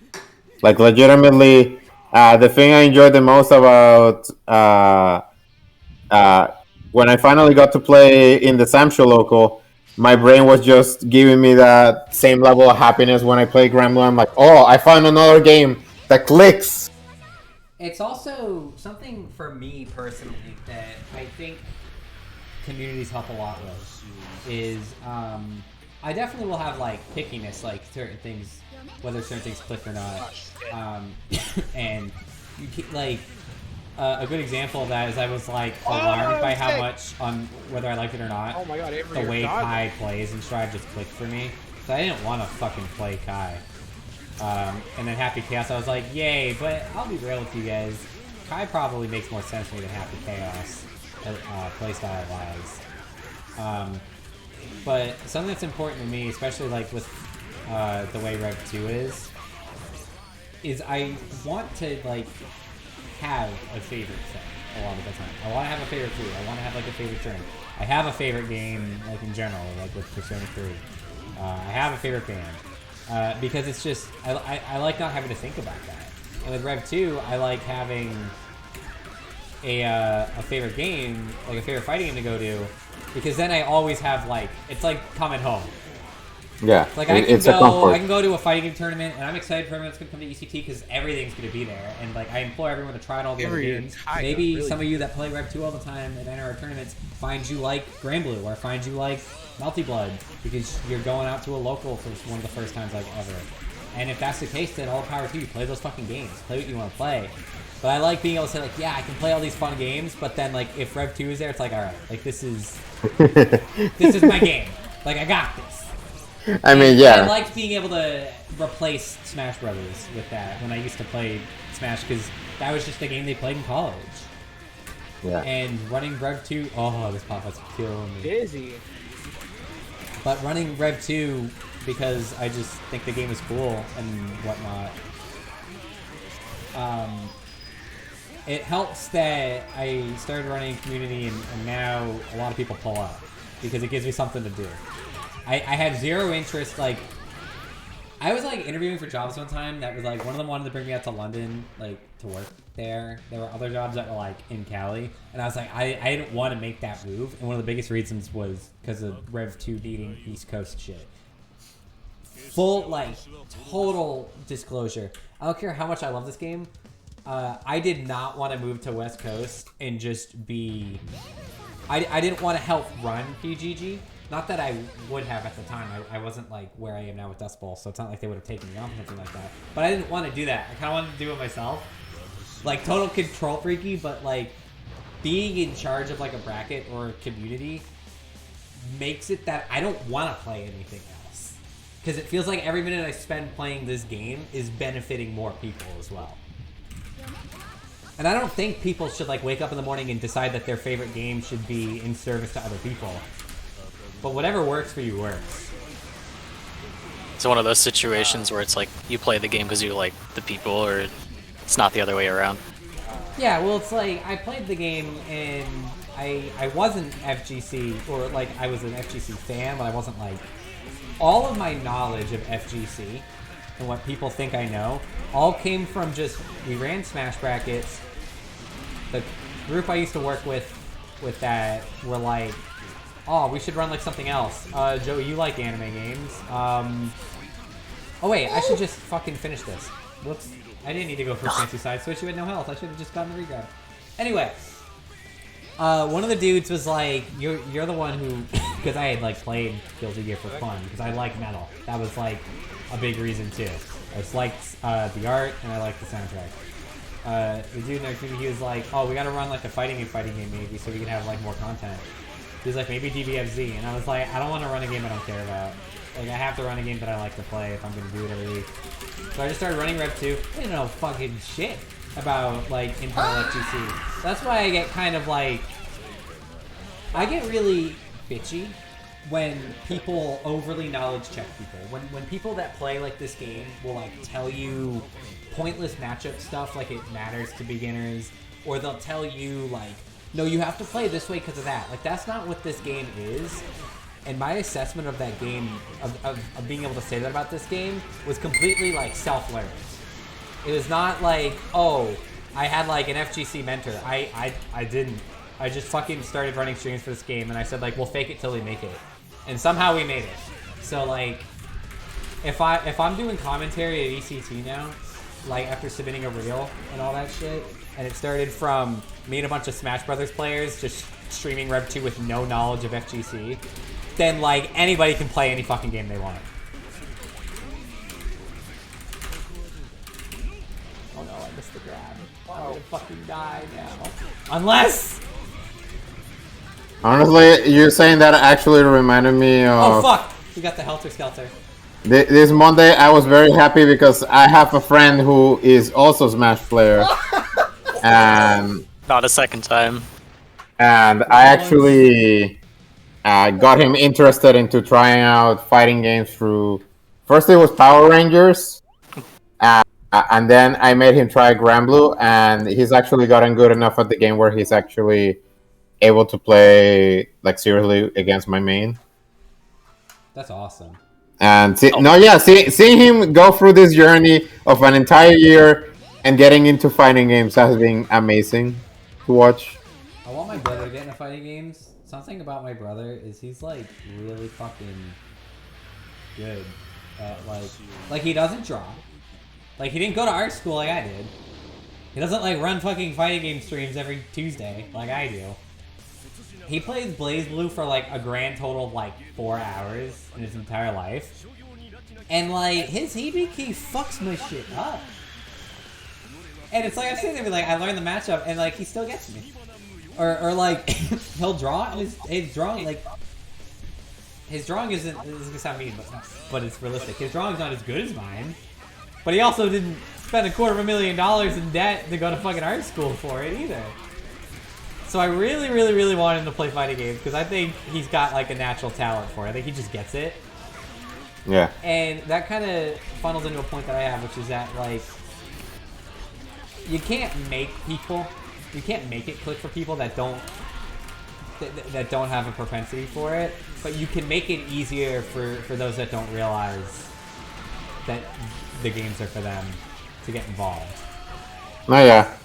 Like legitimately, the thing I enjoyed the most about when I finally got to play in the Samsho local, my brain was just giving me that same level of happiness when I play Gremlin. I'm like, oh, I found another game that clicks. It's also something for me personally that I think communities help a lot with is I definitely will have like pickiness, like certain things, whether certain things click or not. And you like a good example of that is I was like alarmed by how much on whether I liked it or not. Oh my god, The way Kai plays and Strive just clicked for me. So I didn't want to fucking play Kai. And then Happy Chaos, I was like, yay, but I'll be real with you guys. Kai probably makes more sense to me than Happy Chaos, playstyle-wise. But something that's important to me, especially like with the way Rev 2 is I want to like have a favorite thing a lot of the time. I want to have a favorite food. I want to have like a favorite drink. I have a favorite game, like in general, like with Persona 3. I have a favorite band. Because it's just, I like not having to think about that. And with Rev 2, I like having a favorite game, like a favorite fighting game to go to, because then I always have like, it's like coming home. Yeah, Like I can go to a fighting game tournament, and I'm excited for everyone that's gonna come to ECT because everything's gonna be there. And like I implore everyone to try out all the other games. Maybe really some of you that play Rev 2 all the time and enter our tournaments find you like Granblue or find you like Multi Blood because you're going out to a local for one of the first times like ever. And if that's the case, then all power to you. Play those fucking games. Play what you want to play. But I like being able to say like, yeah, I can play all these fun games, but then like if Rev 2 is there, it's like, all right, like this is my game. Like I got this. I mean, And yeah. I liked being able to replace Smash Brothers with that when I used to play Smash because that was just the game they played in college. Yeah. And running Rev 2, oh, this pop-up's killing me. Dizzy. But running Rev 2 because I just think the game is cool and whatnot. It helps that I started running community and now a lot of people pull up because it gives me something to do. I had zero interest, like, I was like interviewing for jobs one time that was like, one of them wanted to bring me out to London, like, to work there. There were other jobs that were like in Cali, and I was like, I didn't want to make that move, and one of the biggest reasons was because of Rev 2 needing East Coast shit. Full, like, total disclosure. I don't care how much I love this game. I did not want to move to West Coast and just be... I didn't want to help run PGG. Not that I would have at the time. I wasn't like where I am now with Dustbowl, so it's not like they would have taken me on or something like that. But I didn't want to do that. I kind of wanted to do it myself. Like, total control freaky, but like, being in charge of like a bracket or a community makes it that I don't want to play anything else. Because it feels like every minute I spend playing this game is benefiting more people as well. And I don't think people should like wake up in the morning and decide that their favorite game should be in service to other people. But whatever works for you works. It's one of those situations where it's like you play the game because you like the people, or it's not the other way around. Yeah, well, it's like I played the game and I wasn't FGC, or like I was an FGC fan, but I wasn't like... All of my knowledge of FGC and what people think I know all came from just, we ran Smash brackets. The group I used to work with that were like, oh, we should run like something else. Joe, you like anime games. Oh wait, I should just fucking finish this. Whoops. I didn't need to go for a fancy side switch. You had no health. I should have just gotten the regrab. Anyway, one of the dudes was like, you're the one who, because I had like played Guilty Gear for fun, because I like metal. That was like a big reason too. I just liked the art and I liked the soundtrack. The dude in our community, he was like, oh, we gotta run like a fighting game maybe so we can have like more content. He was like, maybe DBFZ, and I was like, I don't want to run a game I don't care about. Like, I have to run a game that I like to play if I'm gonna do it every week. So I just started running Rev 2. I didn't know fucking shit about, like, internal FGC. That's why I get kind of, like... I get really bitchy when people overly knowledge check people. When people that play, like, this game will, like, tell you pointless matchup stuff like it matters to beginners, or they'll tell you, like, no, you have to play this way because of that. Like, that's not what this game is. And my assessment of that game, of being able to say that about this game, was completely, like, self-learned. It was not like, oh, I had, like, an FGC mentor. I didn't. I just fucking started running streams for this game, and I said, like, we'll fake it till we make it. And somehow we made it. So, like, if I'm doing commentary at ECT now, like, after submitting a reel and all that shit, and it started from me and a bunch of Smash Brothers players just streaming Rev 2 with no knowledge of FGC, then, like, anybody can play any fucking game they want. Oh no, I missed the grab. I'm gonna fucking die now. Unless... Honestly, you're saying that actually reminded me of... Oh fuck! We got the Helter Skelter. This Monday, I was very happy because I have a friend who is also Smash player. And... Not a second time. And I actually got him interested into trying out fighting games through... First it was Power Rangers. And then I made him try Granblue. And he's actually gotten good enough at the game where he's actually able to play, like, seriously against my main. That's awesome. And seeing him go through this journey of an entire year and getting into fighting games has been amazing to watch. I want my brother to get into fighting games. Something about my brother is he's, like, really fucking good at, like he doesn't draw. Like, he didn't go to art school like I did. He doesn't, like, run fucking fighting game streams every Tuesday like I do. He plays BlazBlue for, like, a grand total of, like, 4 hours in his entire life. And, like, his Hibiki fucks my shit up. And it's like I'm sitting there, like I learned the matchup, and like he still gets me. Or like he'll draw his drawing like his drawing isn't. This is gonna sound mean, but it's realistic. His drawing's not as good as mine. But he also didn't spend $250,000 in debt to go to fucking art school for it either. So I really, really, really want him to play fighting games because I think he's got like a natural talent for it. I think he just gets it. Yeah. And that kind of funnels into a point that I have, which is that like you can't make it click for people that don't have a propensity for it, but you can make it easier for those that don't realize that the games are for them to get involved. No, yeah.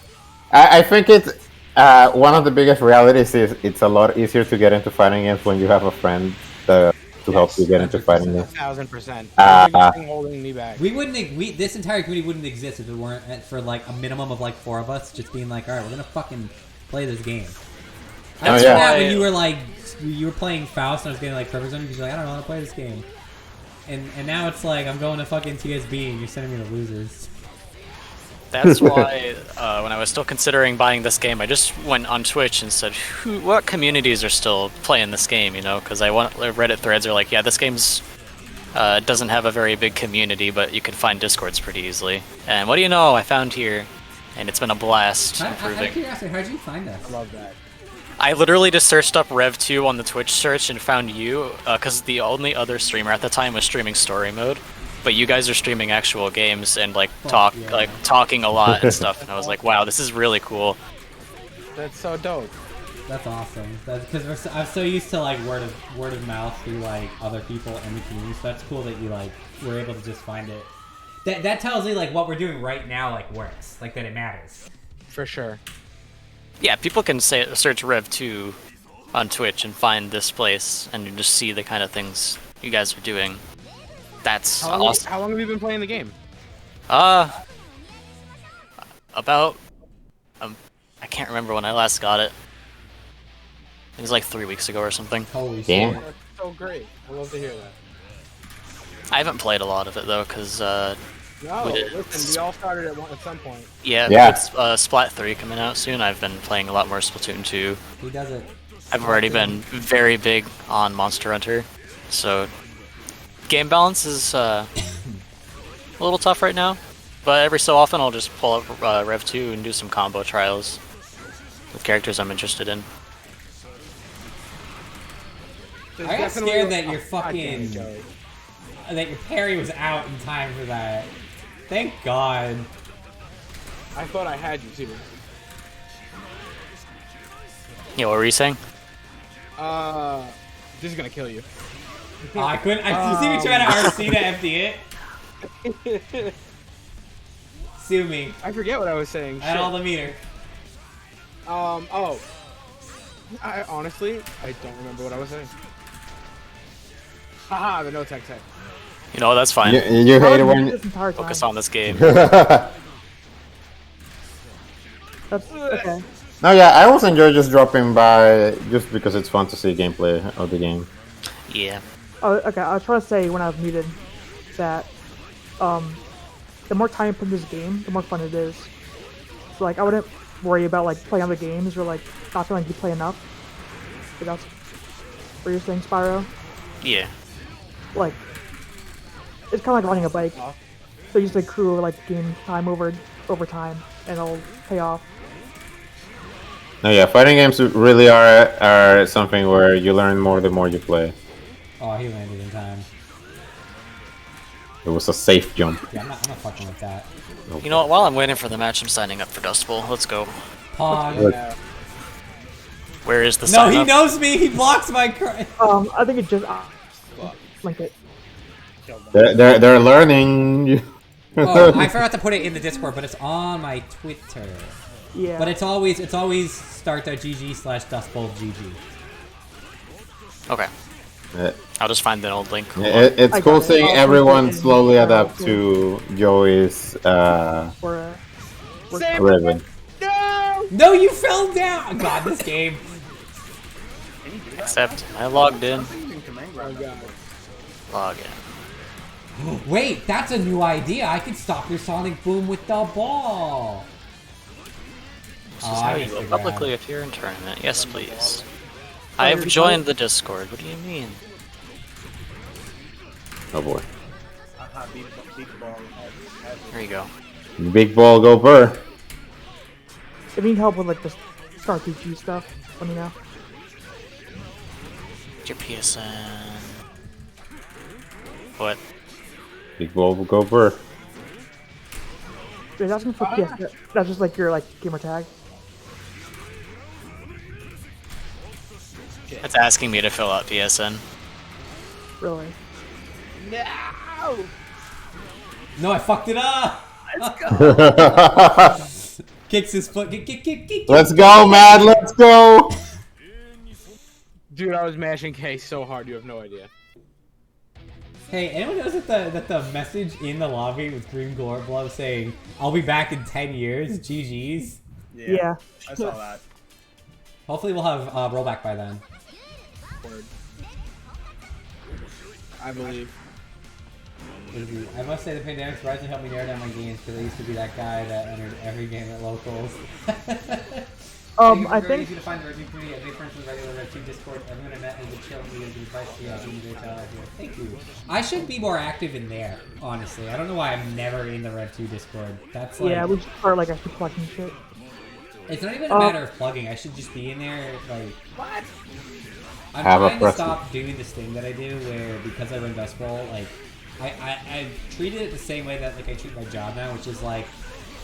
I think it's one of the biggest realities is it's a lot easier to get into fighting games when you have a friend to help you get into fighting games. 1,000%. The biggest thing holding me back. This entire community wouldn't exist if it weren't for like a minimum of like 4 of us just being like, all right, we're gonna fucking play this game. That's why when you were like, you were playing Faust and I was getting like perfect zone, you're like, I don't know how to play this game. And now it's like, I'm going to fucking TSB and you're sending me to losers. That's why when I was still considering buying this game, I just went on Twitch and said, what communities are still playing this game, you know? Because Reddit threads are like, yeah, this game's doesn't have a very big community, but you can find Discords pretty easily. And what do you know, I found here, and it's been a blast improving. Out of curiosity, how'd you find us? I love that. I literally just searched up Rev2 on the Twitch search and found you, because the only other streamer at the time was streaming story mode. But you guys are streaming actual games and like talking a lot and stuff, and I was like, wow, this is really cool. That's so dope. That's awesome. That's because I'm so used to like word of mouth through like other people in the community. So that's cool that you like were able to just find it. That tells me like what we're doing right now like works, like that it matters. For sure. Yeah, people can search Rev2 on Twitch and find this place, and you just see the kind of things you guys are doing. That's awesome. How long have you been playing the game? About I can't remember when I last got it. It was like 3 weeks ago or something. Holy Damn. shit. That's so great. I love to hear that. I haven't played a lot of it though, because No, listen, we all started at some point. yeah, it's Splat 3 coming out soon. I've been playing a lot more Splatoon 2. He does it. I've already been very big on Monster Hunter, so game balance is a little tough right now. But every so often I'll just pull up Rev 2 and do some combo trials with characters I'm interested in. I got scared that your fucking that your parry was out in time for that. Thank God. I thought I had you too. Yeah, what were you saying? This is gonna kill you. Oh, I couldn't. You see me trying to RC to empty it? Sue me. I forget what I was saying. At all the meter. Oh. I honestly don't remember what I was saying. Haha, the no tech. You know, that's fine. You hate it when This entire time. Focus on this game. That's okay. No, yeah, I always enjoy just dropping by just because it's fun to see gameplay of the game. Yeah. Oh, okay. I was trying to say when I was muted that the more time you put in this game, the more fun it is. So like, I wouldn't worry about like playing other games or like not feeling like you play enough. But that's what you're saying, Spyro. Yeah. Like, it's kind of like riding a bike. So you just accrue like game time over time, and it'll pay off. No, yeah, fighting games really are something where you learn more the more you play. Oh, he landed in time. It was a safe jump. Yeah, I'm not fucking with that. You know what? While I'm waiting for the match, I'm signing up for Dustbowl. Let's go. Pog. Where is the No, sign he up? knows me. He blocks my. I think it just link it. They're learning. Oh, I forgot to put it in the Discord, but it's on my Twitter. Yeah. But it's always start.gg/dustbowlgg. Okay. I'll just find the old link. It's I cool got it. seeing I'll everyone put it in slowly the adapt to Joey's rhythm. No, you fell down. God, this game. Except I logged in. Oh god. Log in. Wait, that's a new idea. I could stop your sonic boom with the ball. Oh, is I how you missed will the grab. publicly appear in tournament. Yes, please. I have joined the Discord. What do you mean? Oh boy. Big ball. There you go. Big ball go burr. If you need help with like the Star RPG stuff, let me know. Get your PSN. What? Big ball will go burr. Is asking for PSN? That's just like your like gamer tag. It's asking me to fill out PSN. Really? No! No, I fucked it up! Kicks his foot. Kick. Let's go, Mad. Let's go. Dude, I was mashing K so hard, you have no idea. Hey, anyone knows that the message in the lobby with Green Glow saying, I'll be back in 10 years, GG's? Yeah. I saw that. Hopefully we'll have rollback by then. Word. I believe. I must say the pandemic's surprisingly helped me narrow down my games because I used to be that guy that entered every game at locals. I very think easy to find the Rev2 community. I made friends with regular Rev2 Discord. Everyone I met has been chill and good advice. Yeah, doing a great job out here. Thank you. I should be more active in there, honestly. I don't know why I'm never in the Rev2 Discord. That's like, yeah, we should start like actually collecting shit. it's not even a matter of plugging. I should just be in there. Like, what? I'm Have a trying to presence. stop doing this thing that I do where because I run Dustbowl, like I treat it the same way that like I treat my job now, which is like,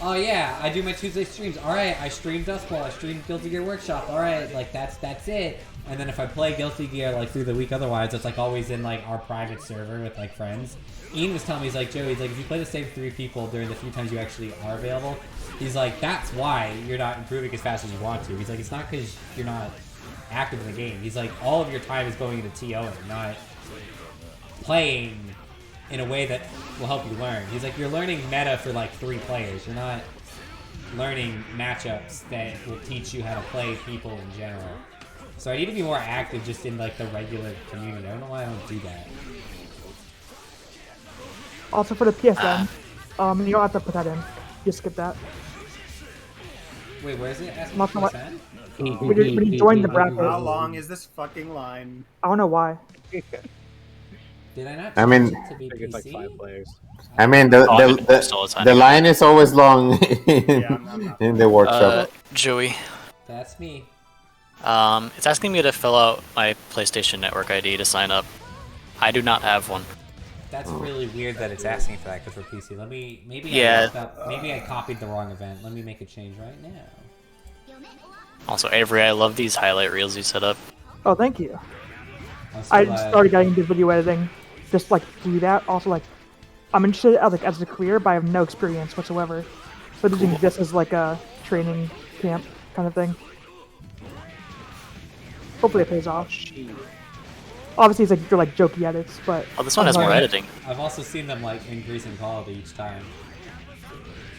oh yeah, I do my Tuesday streams. All right, I stream Dustbowl. I stream Guilty Gear Workshop. All right, like that's it. And then if I play Guilty Gear like through the week, otherwise it's like always in like our private server with like friends. Ian was telling me, he's like, Joey, he's like, if you play the same 3 people during the few times you actually are available, he's like, that's why you're not improving as fast as you want to. He's like, it's not because you're not active in the game. He's like, all of your time is going into TOing, not playing in a way that will help you learn. He's like, you're learning meta for like 3 players. You're not learning matchups that will teach you how to play people in general. So I need to be more active just in like the regular community. I don't know why I don't do that. Also for the PSN, you don't have to put that in. You skip that. Wait, where is it? Ask Not me what- percent? When you join the bracket, How I long is this fucking line? don't know why. Did I not? I mean- change it to be I think it's like PC? 5 players. I mean, Oh, I'm in post all the time. the line is always long in, I'm not- in the workshop. Joey. That's me. It's asking me to fill out my PlayStation Network ID to sign up. I do not have one. That's really weird that it's asking for that because we're PC. Let me Yeah. maybe I copied the wrong event. Let me make a change right now. Also, Avery, I love these highlight reels you set up. Oh, thank you. I'm so I glad- just started getting into video editing, just like to do that. Also, like, I'm interested as a career, but I have no experience whatsoever. So using this as like a training camp kind of thing. Hopefully it pays off. Obviously, it's like they're like jokey edits, but Oh, this one has more editing. I've also seen them like increase in quality each time.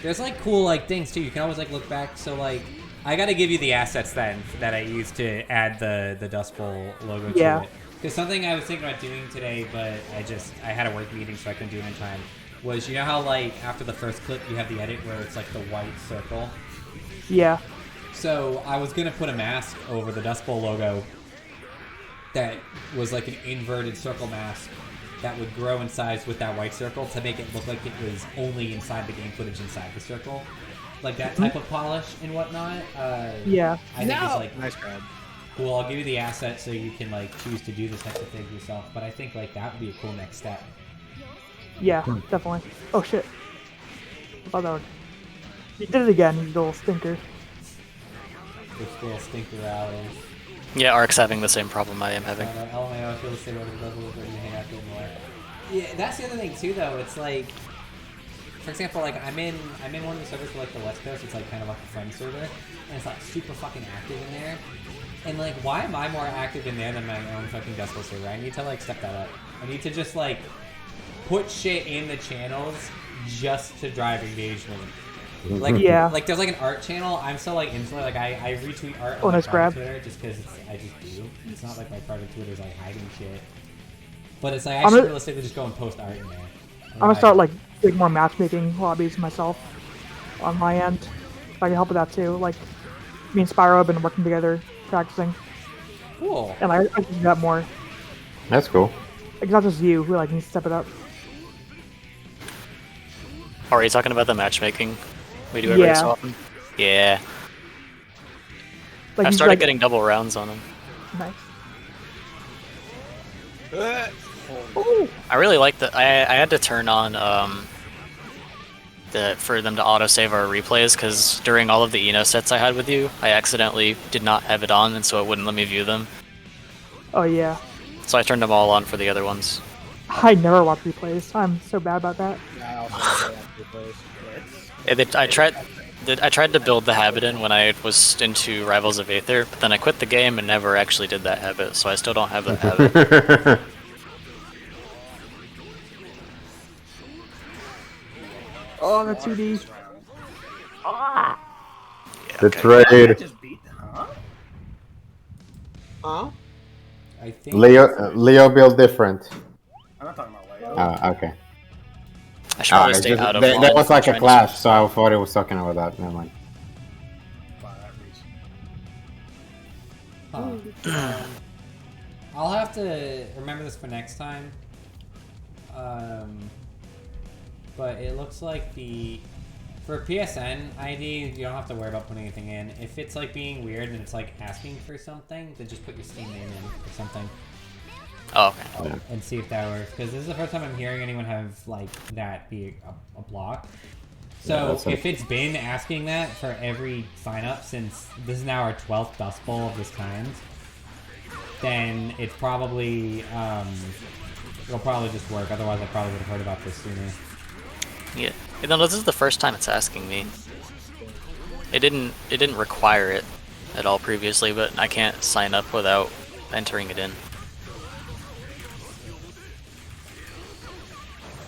There's like cool like things too. You can always like look back. So like, I gotta give you the assets then that I used to add the Dustbowl logo Yeah. to it. Because something I was thinking about doing today, but I had a work meeting so I couldn't do it in time. Was, you know how like after the first clip you have the edit where it's like the white circle. yeah, So I was gonna put a mask over the Dustbowl logo that was like an inverted circle mask that would grow in size with that white circle to make it look like it was only inside the game footage inside the circle. Like that type of polish and whatnot. yeah. I think it's like Nice grab. cool. I'll give you the asset so you can like choose to do this type of thing yourself. But I think like that would be a cool next step. Yeah, definitely. Oh shit. I thought that would... You did it again, you little stinker. This little stinker rallies. Yeah, Ark's having the same problem I am having. LMAO, I feel the same way with those little you hang out there more. Yeah, that's the other thing too, though. It's like, for example, like I'm in one of the servers for like the West Coast. It's like kind of like a friend server, and it's like super fucking active in there. And like, why am I more active in there than my own fucking Dustbowl server? I need to like step that up. I need to just like put shit in the channels just to drive engagement. Like, Yeah. like there's like an art channel. I'm so like into it. Like I retweet art Oh, on my nice grab. private Twitter just because I just do. It's not like my private Twitter's like hiding shit. But it's like I I'm should gonna- realistically just go and post art in there. I'm gonna start like doing more matchmaking lobbies myself on my end. If I can help with that too. Like, me and Spyro have been working together, practicing, Cool. and I can do that more. That's cool. It's not just you who like needs to step it up. Or are you talking about the matchmaking we do every Yeah. so often? Yeah. Like I you, started like, getting double rounds on them. nice. I really like that. I had to turn on for them to autosave our replays because during all of the Eno sets I had with you, I accidentally did not have it on, and so it wouldn't let me view them. Oh yeah. So I turned them all on for the other ones. I never watch replays. I'm so bad about that. Yeah, I also never watch replays. I tried to build the habit in when I was into Rivals of Aether, but then I quit the game and never actually did that habit, so I still don't have that habit. Oh, the 2D. The trade. Just beat, huh? Huh? I think Leo built different. I'm not talking about Leo. Okay. I should probably stay out of line. That was like a trying to- clash, so I thought it was talking about that. Never mind. Wow, that reach. Huh. I'll have to remember this for next time. But it looks like for PSN ID, you don't have to worry about putting anything in. If it's like being weird and it's like asking for something, then just put your Steam name in or something. Oh, okay. And see if that works. Because this is the first time I'm hearing anyone have like that be a block. So if it's been asking that for every sign up since this is now our 12th Dust Bowl of this kind, then it's probably it'll probably just work. Otherwise, I probably would have heard about this sooner. Yeah. You know, this is the first time it's asking me. It didn't require it at all previously, but I can't sign up without entering it in.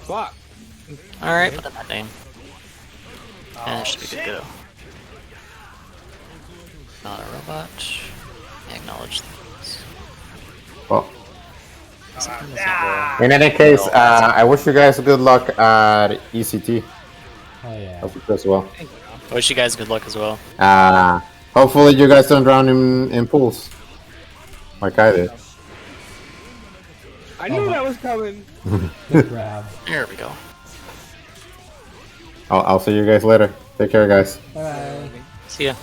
Fuck. Alright, put in that name. And it should be good to go. Not a robot. Acknowledge things. Well, Something doesn't go. in any case, I wish you guys good luck at ECT Oh yeah. as well. Wish you guys good luck as well. Hopefully you guys don't drown in pools like I did. I knew that was coming. Good grab. Here we go. I'll see you guys later. Take care, guys. Bye. See ya.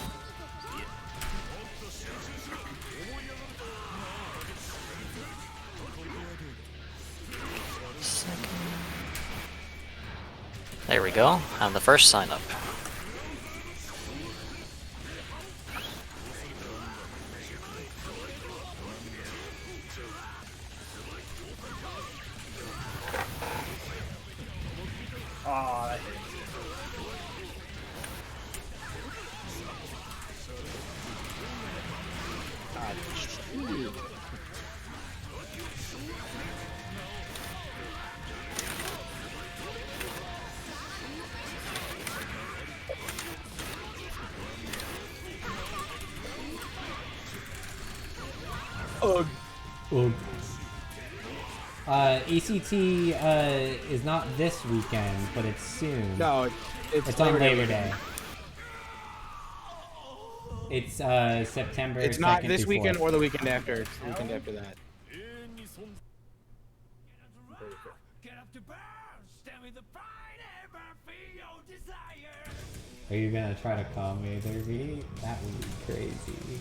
There we go. And the first sign up. Oh, that hit. Ugh. Ugh. ECT is not this weekend, but it's soon. No, It's on Labor Day. It's September. It's not 2nd this through weekend 4th. or the weekend after. It's the weekend after that. Are you gonna try to call me, Derby? That would be crazy.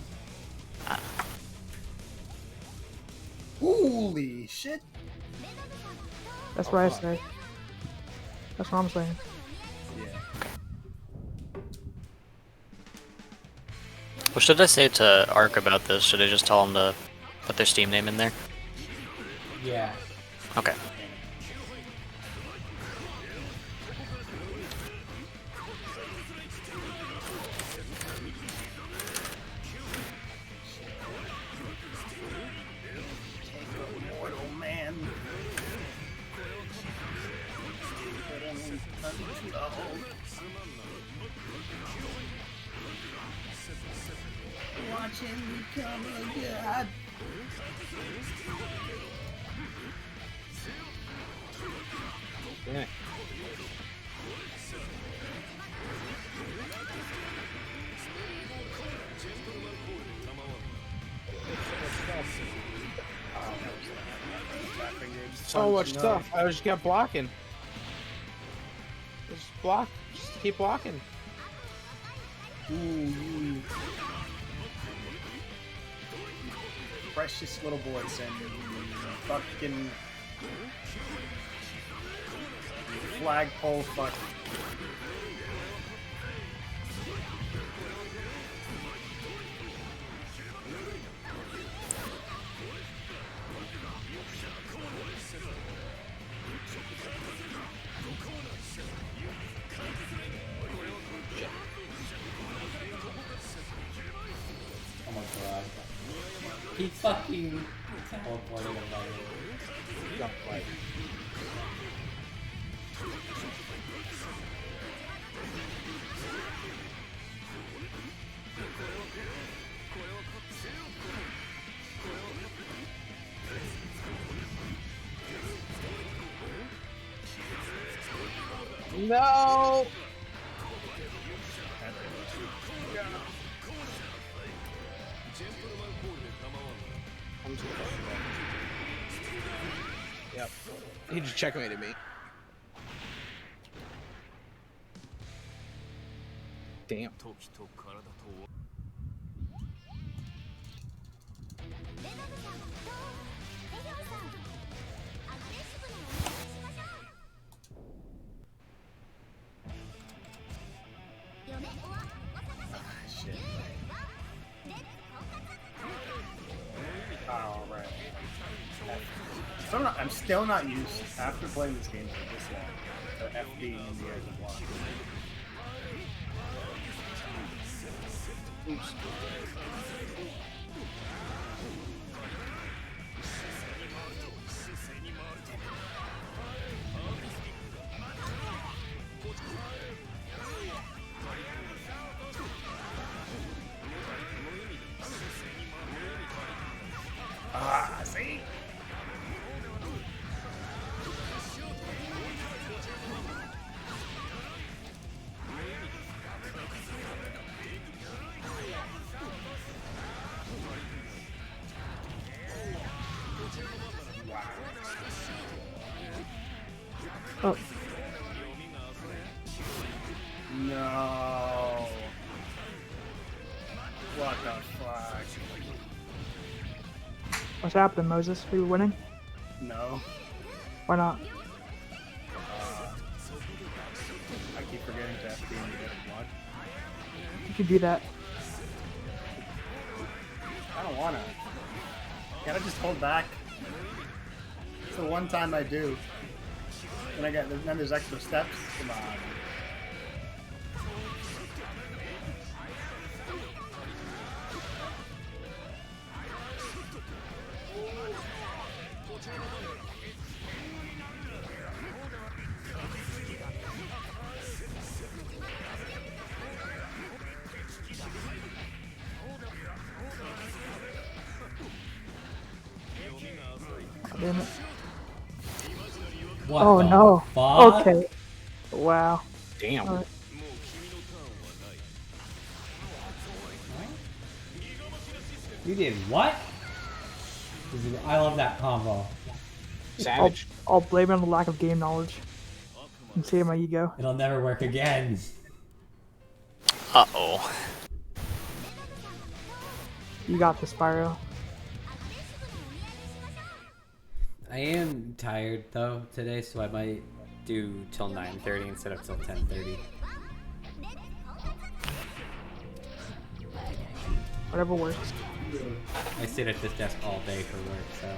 Holy shit! That's what I say. That's what I'm saying. Yeah. What should I say to Ark about this? Should I just tell him to put their Steam name in there? Yeah. Okay. Mortal man. Watch him become a god. Yeah. so much punch, no. stuff. I just kept blocking. Just block. Just keep blocking. Ooh. Precious little boys and fucking flagpole fuck. Oh my god. He fucking teleported him by the way. Don't fight. No! I'm just Yep. He just checkmated me. Damn. Shit. Oh, right. I'm still not used, after playing this game for this long, to F being in the air to block. Oops. Ah, see? Oh, No. What the fuck? what's happening, Moses? Are you winning? No. Why not? I keep forgetting to F being in the air to block. You can do that. I don't wanna. Gotta just hold back. It's the one time I do. Then there's extra steps. Come on. Damn it. What Oh the no. fuck? Okay. Wow. Damn. Alright. You did what? I love that combo. Savage. I'll blame it on the lack of game knowledge. And save my ego. It'll never work again. Uh-oh. You got this, Spyro. I am tired though today, so I might do till 9:30 instead of till 10:30. Whatever works. I sit at this desk all day for work, so.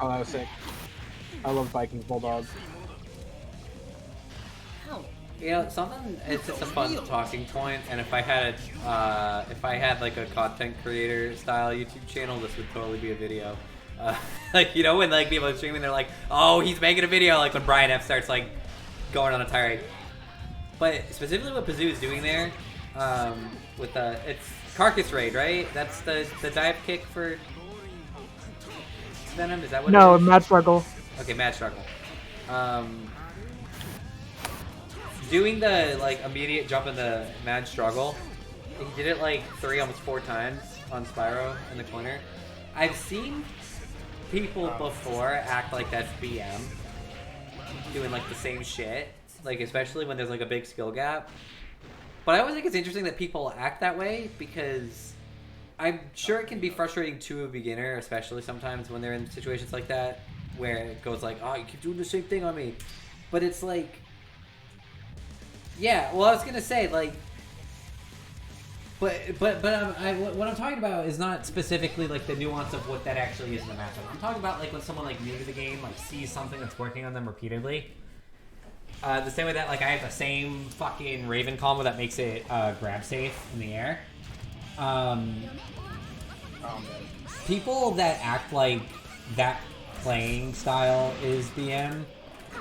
Oh, that was sick. I love Viking Bulldog. You know, something, it's just a fun talking point, and if I had like a content creator style YouTube channel, this would totally be a video. Like, you know, when like people are streaming, they're like, oh, he's making a video, like when Brian F starts like going on a tirade. But specifically what Pazoo is doing there, with it's Carcass Raid, right? That's the dive kick for Venom. Is that what? No, it is? Mad Struggle. Okay, Mad Struggle. Doing the like immediate jump in the Mad Struggle. He did it like 3, almost 4 times on Spyro in the corner. I've seen people before act like that's BM, doing like the same shit, like especially when there's like a big skill gap. But I always think it's interesting that people act that way because I'm sure it can be frustrating to a beginner, especially sometimes when they're in situations like that where it goes like, oh, you keep doing the same thing on me. But it's like, yeah, well, I was gonna say like, but what I'm talking about is not specifically like the nuance of what that actually is in the matchup. I'm talking about like when someone like new to the game like sees something that's working on them repeatedly. The same way that like I have the same fucking Raven combo that makes it grab safe in the air. People that act like that playing style is BM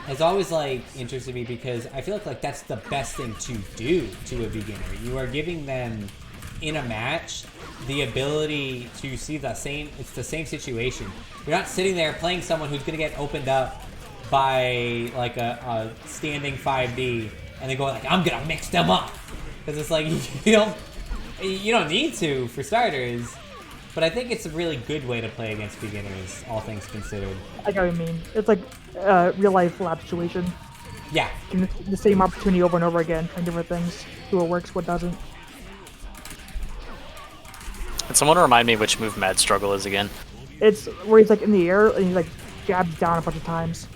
has always like interested me because I feel like that's the best thing to do to a beginner. You are giving them in a match the ability to see the same situation. You're not sitting there playing someone who's gonna get opened up by like a standing 5D and they go like, I'm gonna mix them up, because it's like you don't need to for starters. But I think it's a really good way to play against beginners, all things considered. I get what you mean. It's like real life lab situation. Yeah. The same opportunity over and over again, trying different things. See what works, what doesn't. Can someone remind me which move Mad Struggle is again? It's where he's like in the air and he like jabs down a bunch of times.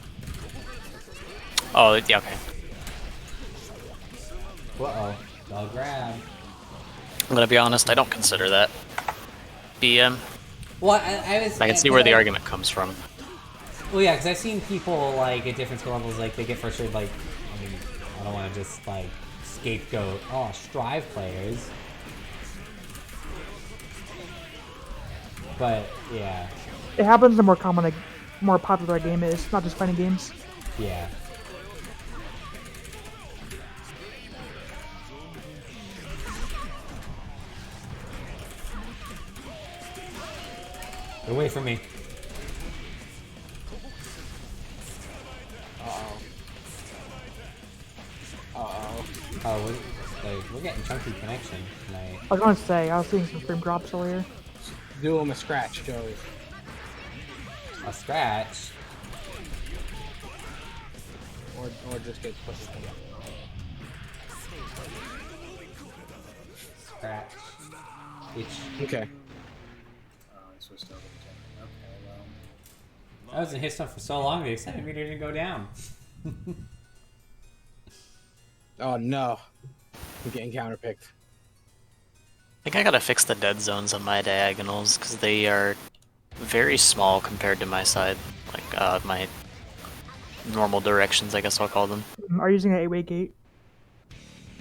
Oh, yeah, okay. Uh-oh. I'll grab. I'm gonna be honest, I don't consider that BM. Well, I can see where the argument comes from. Well, yeah, because I've seen people, like, at different skill levels, like, they get frustrated, like, I mean, I don't want to just, like, scapegoat, oh, Strive players. But, yeah. It happens the more common, like, more popular a game is, not just fighting games. Yeah. Get away from me. Uh-oh. Uh-oh. Oh, we're getting chunky connection tonight. I was going to say, I was seeing some frame drops earlier. Do him a scratch, Joey. A scratch? Or just get pushed again. Scratch. Itch. Okay. I was in his stuff for so long, the excited meter didn't go down. Oh no. I'm getting counterpicked. I think I gotta fix the dead zones on my diagonals, because they are very small compared to my side. Like, my normal directions, I guess I'll call them. Are you using an 8-way gate?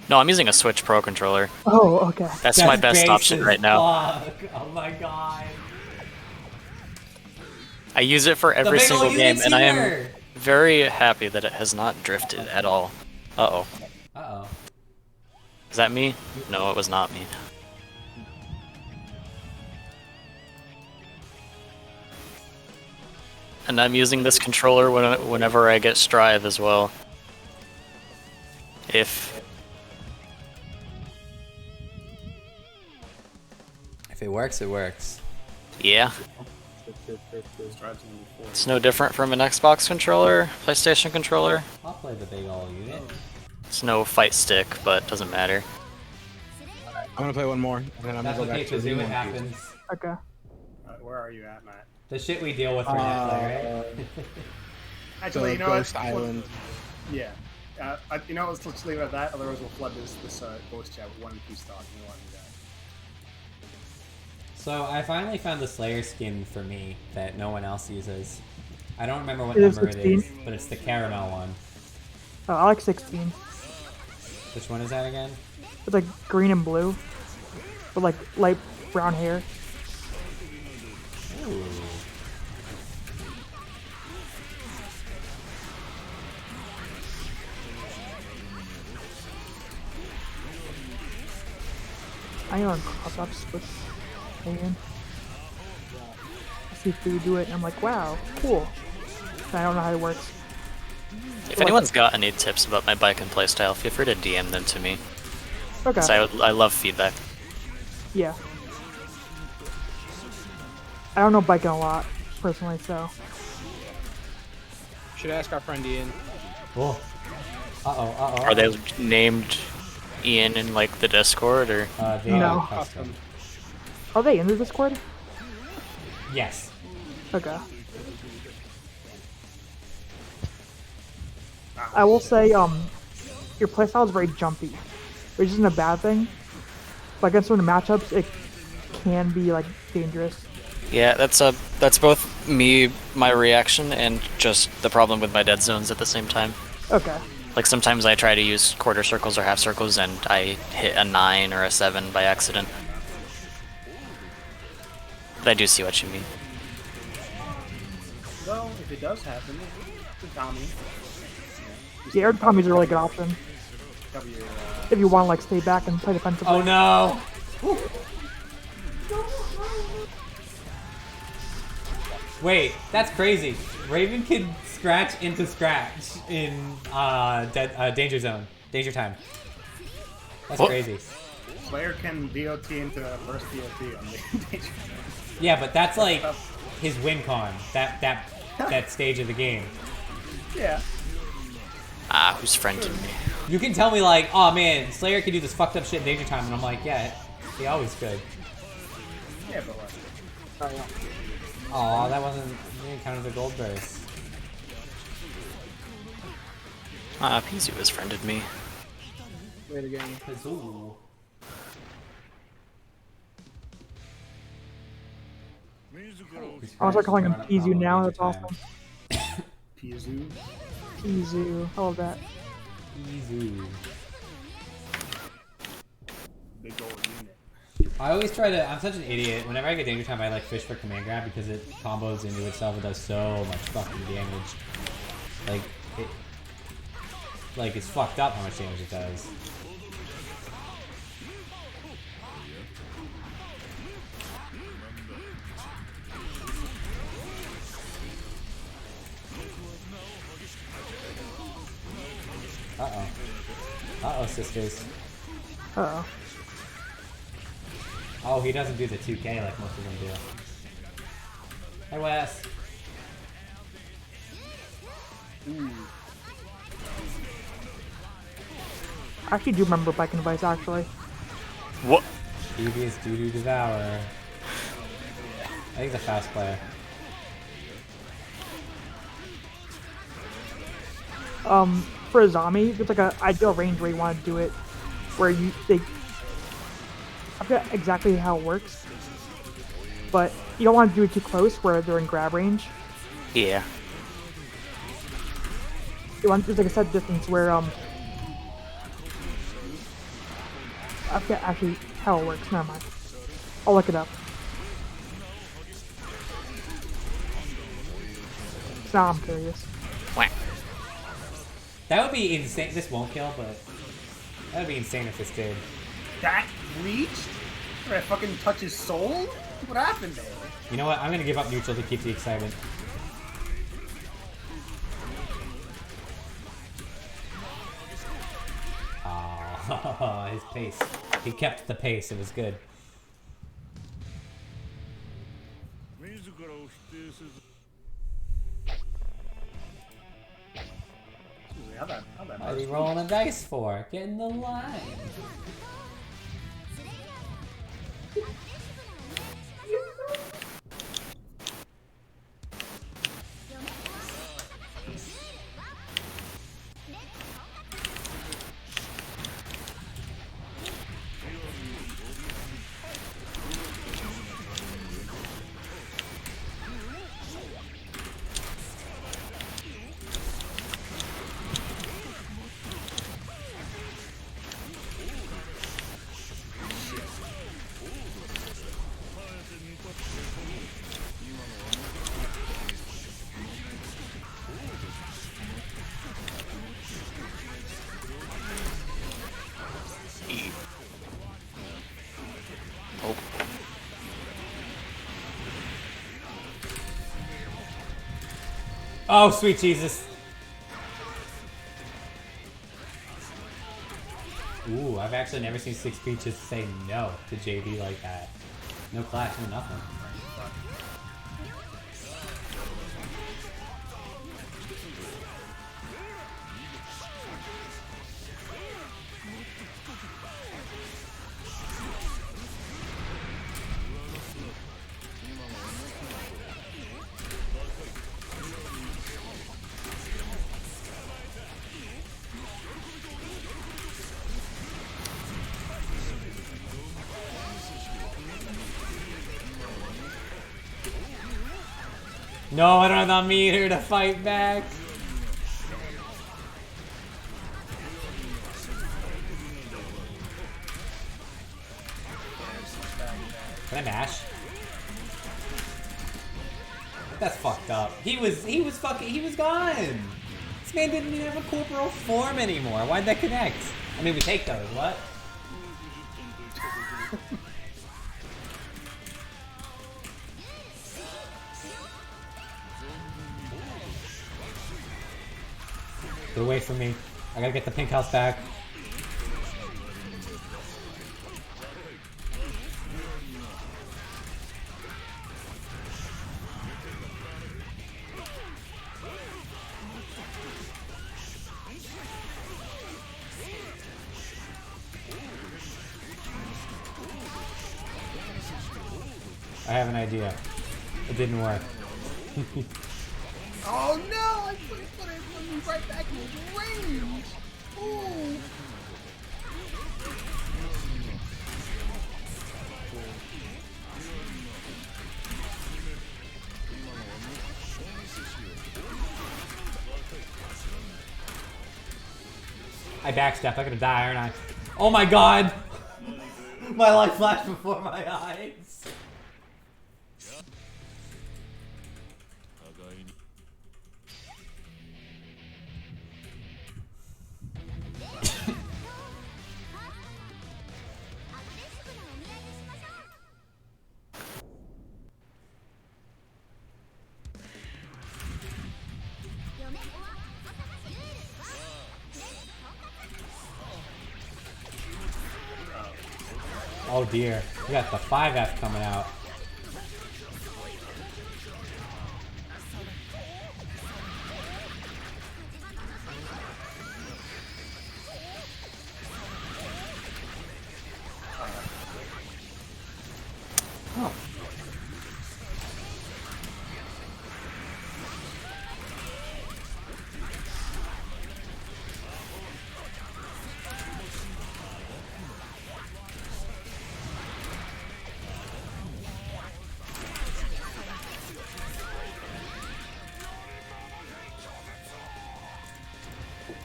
No, I'm using a Switch Pro controller. Oh, okay. That's my best option right now. Fuck. Oh my god. I use it for every single game, and I am very happy that it has not drifted at all. Uh-oh. Uh-oh. Is that me? No, it was not me. And I'm using this controller whenever I get Strive as well. If it works, it works. Yeah. It's no different from an Xbox controller, PlayStation controller. I'll play the big ol' unit. It's no fight stick, but doesn't matter. I'm gonna play one more, and then I'm That's gonna go okay, back to Pazoo, the it happens. Okay. Where are you at, Matt? The shit we deal with for Netflix, right? Actually, you know Ghost what? Island. Yeah. You know, let's just leave it at that. Otherwise, we'll flood this ghost chat with One Piece talk. You don't want to do that. So I finally found the Slayer skin for me that no one else uses. I don't remember what It is number it 16? is, but it's the caramel one. Oh, I like 16. Which one is that again? It's like green and blue. With like light brown hair. Ooh. I learned cross-ups with Ian. I see Food do it, and I'm like, wow, cool. And I don't know how it works. If anyone's got any tips about my bike and playstyle, feel free to DM them to me. Okay. 'Cause I love feedback. Yeah. I don't know biking a lot, personally, so. Should ask our friend Ian. Oh. Uh-oh. Are they named Ian in like the Discord or? They No. are custom. Are they in the Discord? Yes. Okay. I will say, your playstyle is very jumpy, which isn't a bad thing. But against certain matchups, it can be like dangerous. Yeah, that's both my reaction, and just the problem with my dead zones at the same time. Okay. Like sometimes I try to use quarter circles or half circles, and I hit a 9 or a 7 by accident. But I do see what you mean. Well, if it does happen, it's a Tommy. Yeah, air Tommy's a really good option W, if you want to like stay back and play defensively. Oh no! Wait, that's crazy. Raven can scratch into scratch in danger zone, danger time. That's What? crazy. Slayer can DOT into first DOT on the Yeah, but that's like his win con. That stage of the game. Yeah. Ah, who's friending me? You can tell me like, oh man, Slayer can do this fucked up shit in danger time, and I'm like, yeah, he always could. Yeah, but what? Aw, that didn't count as a gold burst. Ah, Pizu has friended me. Wait again. Ooh. I'm gonna start calling him Pizu now. That's awesome. Pizu. Pizu. I love that. Easy. Big old unit. I always try to. I'm such an idiot. Whenever I get danger time, I like fish for command grab because it combos into itself and does so much fucking damage. Like it's fucked up how much damage it does. Uh-oh, sisters. Uh-oh. Oh, he doesn't do the 2K like most of them do. Hey, Wes. I actually do remember biking advice, actually. What? Devious doo-doo devour. I think he's a fast player. For a zombie, there's like a ideal range where you want to do it, where I forget exactly how it works, but you don't want to do it too close where they're in grab range. Yeah. You want there's like a set distance where I forget actually how it works. Never mind. I'll look it up. Now I'm curious. Whack. That would be insane. This won't kill, but that would be insane if this did. That reached? Did I fucking touch his soul? What happened there? You know what? I'm gonna give up neutral to keep the excitement. Ah, his pace. He kept the pace. It was good. What are you rolling a dice for? Get in the line. Oh, sweet Jesus. Ooh, I've actually never seen Six Peaches say no to JD like that. No clash, no nothing. No, I don't have that meter to fight back. Can I mash? That's fucked up. He was gone. This man didn't even have a corporal form anymore. Why'd that connect? I mean, we take those. What? Get away from me. I gotta get the pink house back. I have an idea. It didn't work. Oh no! I put it right back in his range! Ooh! I backstep. I'm gonna die, aren't I? Oh my god! My life flashed before my eyes. Oh dear, we got the 5F coming out. Oh.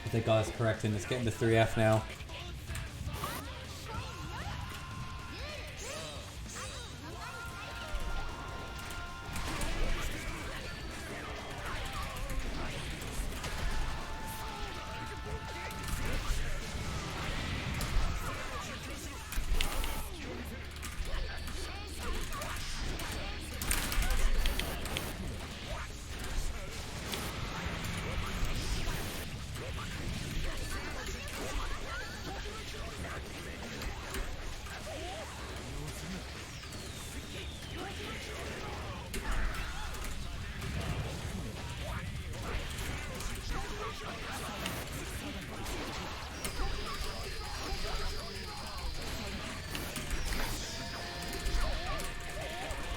I think I was correct in this getting to 3F now.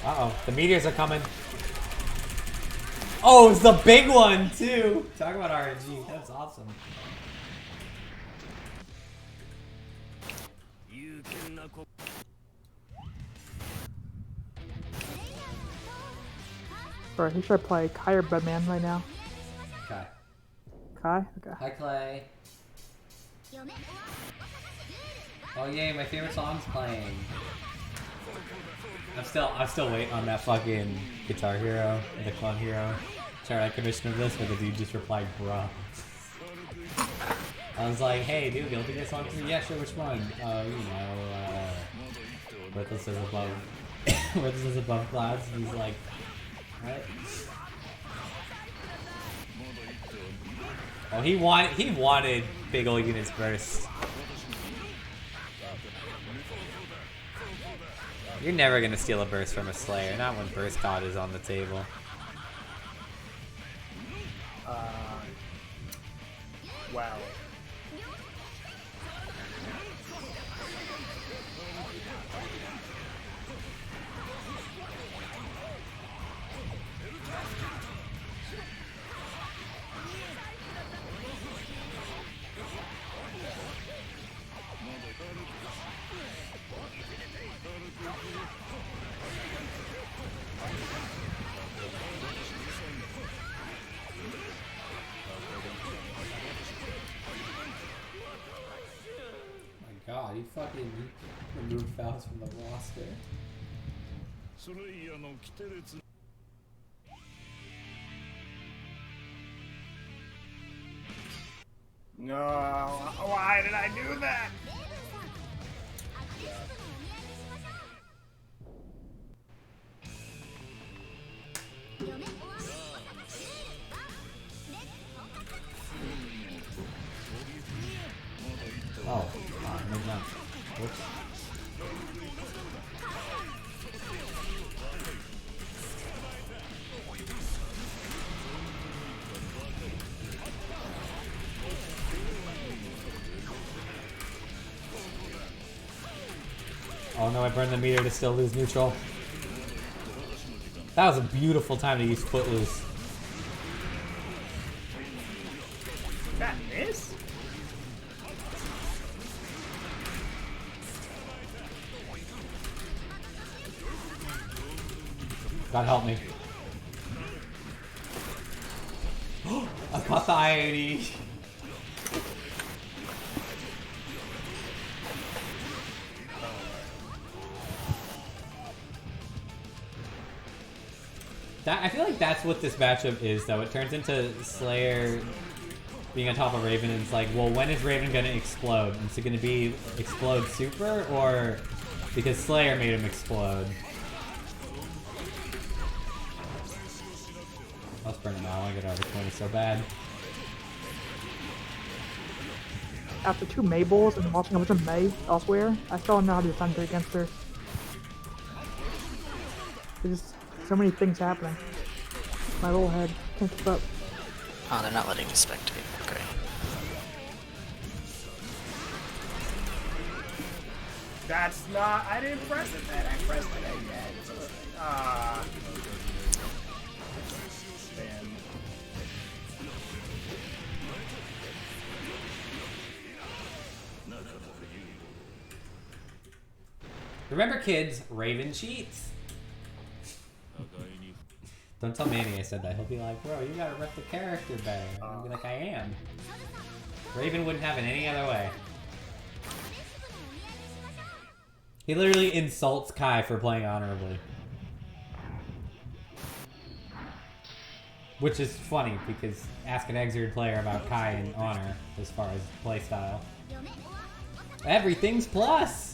Uh-oh, the meteors are coming. Oh, it's the big one, too! Talk about RNG, that's awesome. Bro, who should I play? Kai or Bedman right now? Okay. Kai? Okay. Hi, Clay. Oh yay, my favorite song's playing. I'm still waiting on that fucking Guitar Hero, the Clone Hero. Sorry, I commissioned this, but the dude just replied, bruh. I was like, hey dude, you'll do this song to me? Yeah, sure, which one? Worthless is above Worthless is above clouds. And he's like, what? Oh, he wanted big ol' units burst. You're never gonna steal a burst from a Slayer, not when burst god is on the table. Wow. God, he fucking removed fouls from the roster. No, why did I do that? Oh, no jump. Whoops. Oh no, I burned the meter to still lose neutral. That was a beautiful time to use Footloose. That miss? God help me. I caught the I-80. I feel like that's what this matchup is, though. It turns into Slayer being on top of Raven, and it's like, well, when is Raven going to explode? Is it going to be explode super, or because Slayer made him explode? Let's burn him out. I want to get out of the corner so bad. After 2 Maybells and watching a bunch of May elsewhere, I still don't know how to defend against her. There's just so many things happening. My little head can't keep up. Oh, they're not letting me spectate. Great. That's not. I didn't press it then. I pressed it again. Man. Remember, kids, Raven cheats. Don't tell Manny I said that. He'll be like, bro, you gotta rep the character better. And I'll be like, I am. Raven wouldn't have it any other way. He literally insults Kai for playing honorably. Which is funny, because ask an Xrd player about Kai and honor as far as playstyle. Everything's plus!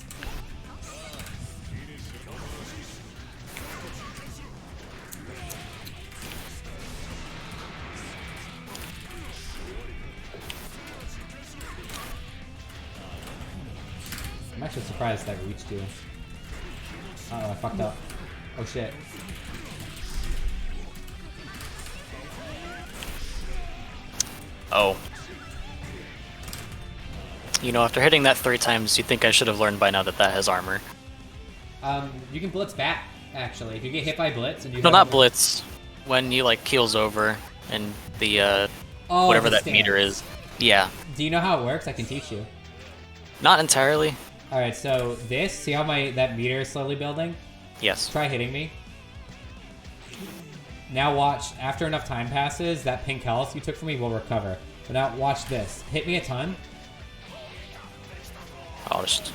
I'm actually surprised that reached you. Uh-oh, I fucked up. Oh shit. Oh. You know, after hitting that 3 times, you think I should have learned by now that that has armor. You can blitz back, actually. If you get hit by blitz and you No, not blitz. When you, like, keels over and the, whatever the that stance. meter is. Yeah. Do you know how it works? I can teach you. Not entirely. Alright, so this, see how that meter is slowly building? Yes. Try hitting me. Now watch, after enough time passes, that pink health you took from me will recover. But now watch this. Hit me a ton. I'll just...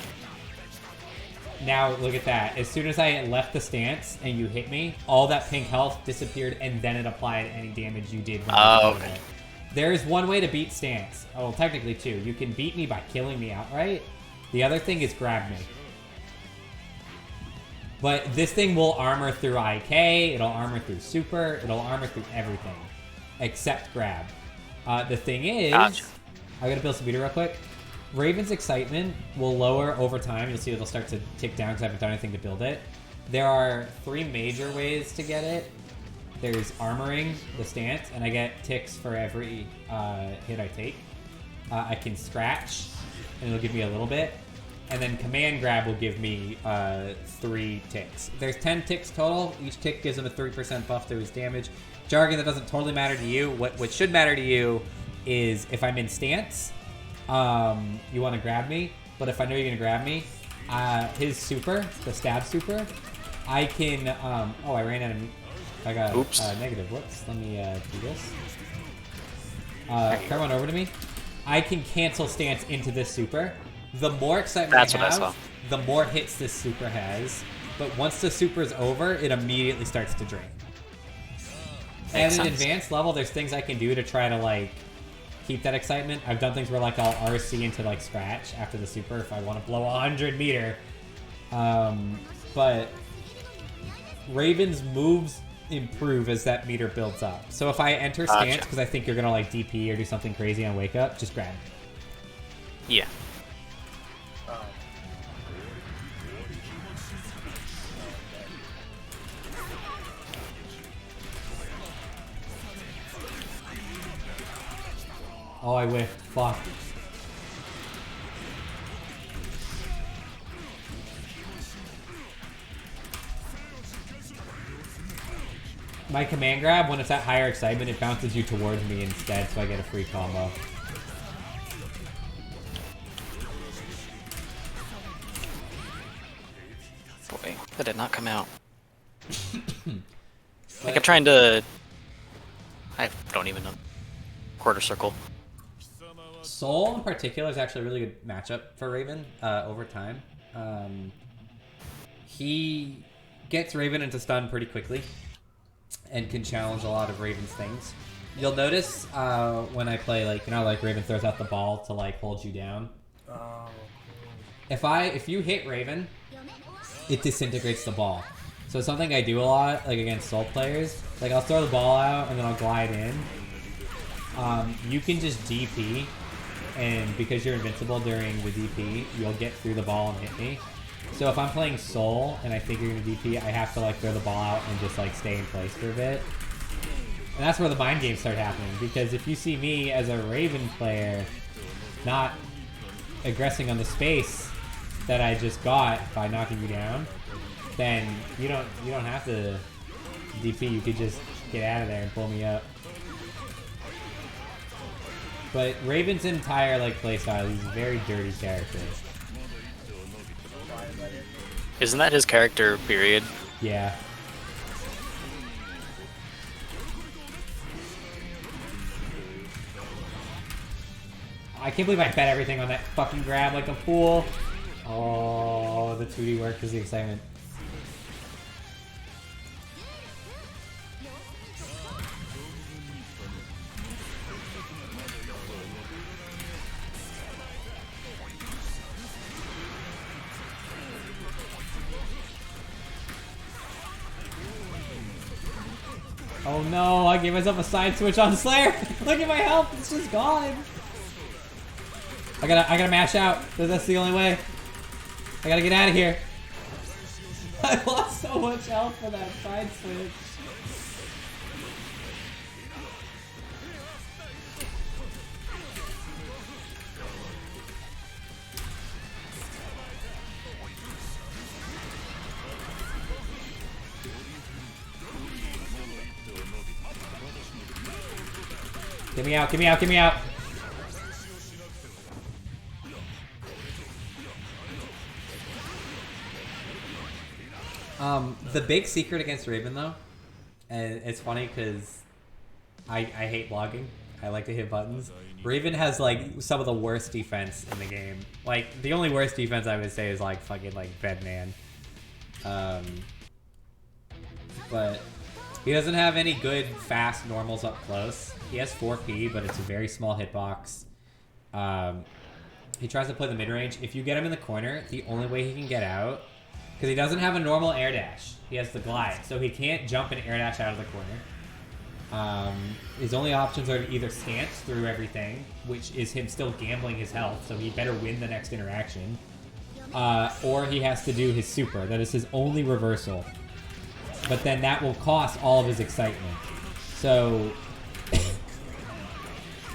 Now look at that. As soon as I left the stance and you hit me, all that pink health disappeared and then it applied any damage you did. Okay. There is one way to beat stance. Oh, well, technically 2. You can beat me by killing me outright. The other thing is grab me. But this thing will armor through IK, it'll armor through super, it'll armor through everything. Except grab. The thing is, Gotcha. I gotta build some meter real quick. Raven's excitement will lower over time. You'll see it'll start to tick down because I haven't done anything to build it. There are 3 major ways to get it. There's armoring the stance, and I get ticks for every hit I take. I can scratch, and it'll give me a little bit. And then command grab will give me 3 ticks. There's 10 ticks total. Each tick gives him a 3% buff to his damage. Jargon, that doesn't totally matter to you. What should matter to you is if I'm in stance, you want to grab me. But if I know you're going to grab me, his super, the stab super, I can... oh, I ran out of... I got negative. Whoops. Let me do this. Come on over to me. I can cancel stance into this super. The more excitement I have, the more hits this super has. But once the super is over, it immediately starts to drain. At an advanced level, there's things I can do to try to, like, keep that excitement. I've done things where, like, I'll RC into, like, scratch after the super if I want to blow 100 meter. But Raven's moves improve as that meter builds up. So if I enter stance because I think you're going to, like, DP or do something crazy on wake up, just grab me. Yeah. Oh, I whiffed. Fuck. My command grab, when it's at higher excitement, it bounces you towards me instead, so I get a free combo. Boy, that did not come out. Like I'm trying to... I don't even know. Quarter circle. Soul in particular is actually a really good matchup for Raven over time. He gets Raven into stun pretty quickly and can challenge a lot of Raven's things. You'll notice when I play, like, you know, like Raven throws out the ball to, like, hold you down. If you hit Raven, it disintegrates the ball. So something I do a lot, like against Soul players, like I'll throw the ball out and then I'll glide in. You can just DP, and because you're invincible during the DP, you'll get through the ball and hit me. So if I'm playing Soul and I think you're gonna DP, I have to, like, throw the ball out and just, like, stay in place for a bit. And that's where the mind games start happening, because if you see me as a Raven player not aggressing on the space that I just got by knocking you down, then you don't have to DP. You could just get out of there and pull me up. But Raven's entire, like, playstyle, he's a very dirty character. Isn't that his character, period? Yeah. I can't believe I bet everything on that fucking grab like a fool. Oh, the 2D work is the excitement. Oh no, I gave myself a side switch on Slayer. Look at my health, it's just gone. I gotta mash out. That's the only way. I gotta get out of here. I lost so much health for that side switch. Get me out, get me out, get me out. The big secret against Raven, though, and it's funny because I hate blogging. I like to hit buttons. Raven has, like, some of the worst defense in the game. Like, the only worst defense I would say is, like, fucking, like, Bedman. But he doesn't have any good, fast normals up close. He has 4P, but it's a very small hitbox. He tries to play the mid-range. If you get him in the corner, the only way he can get out, because he doesn't have a normal air dash. He has the glide, so he can't jump and air dash out of the corner. His only options are to either stance through everything, which is him still gambling his health, so he better win the next interaction. Or he has to do his super. That is his only reversal. But then that will cost all of his excitement. So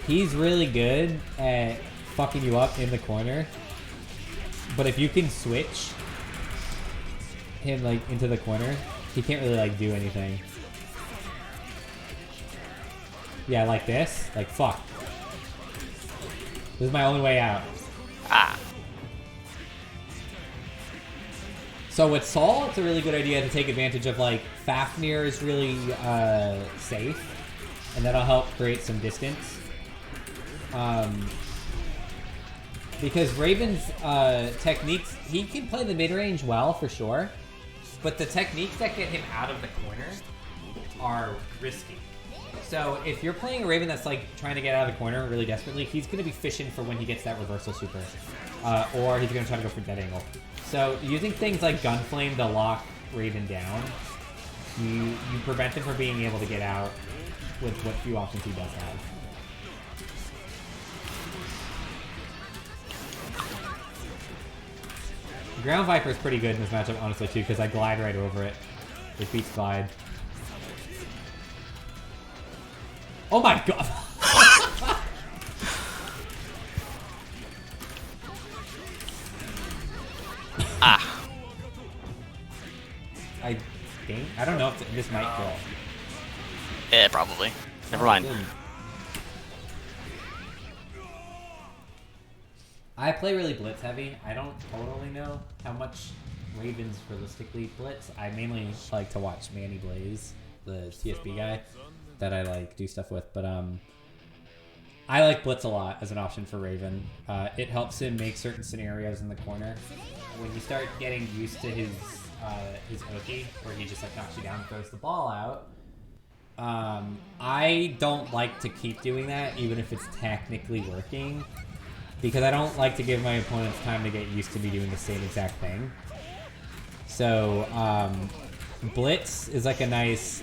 he's really good at fucking you up in the corner. But if you can switch him like into the corner, he can't really like do anything. Yeah, like this. Like fuck. This is my only way out. Ah. So with Saul, it's a really good idea to take advantage of, like, Fafnir is really safe, and that'll help create some distance. Because Raven's techniques, he can play the mid-range well, for sure, but the techniques that get him out of the corner are risky. So if you're playing a Raven that's, like, trying to get out of the corner really desperately, he's going to be fishing for when he gets that reversal super, or he's going to try to go for dead angle. So using things like Gunflame to lock Raven down, you prevent him from being able to get out with what few options he does have. Ground Viper is pretty good in this matchup, honestly, too, because I glide right over it. It beats glide. Oh my god! Ah. I think I don't know if this might kill. Yeah, probably. Never mind. I play really blitz heavy. I don't totally know how much Ravens realistically blitz. I mainly like to watch Manny Blaze, the CSB guy that I like do stuff with, but I like blitz a lot as an option for Raven. It helps him make certain scenarios in the corner. When you start getting used to his Oki, where he just like knocks you down and throws the ball out, I don't like to keep doing that, even if it's technically working, because I don't like to give my opponents time to get used to me doing the same exact thing. So, blitz is like a nice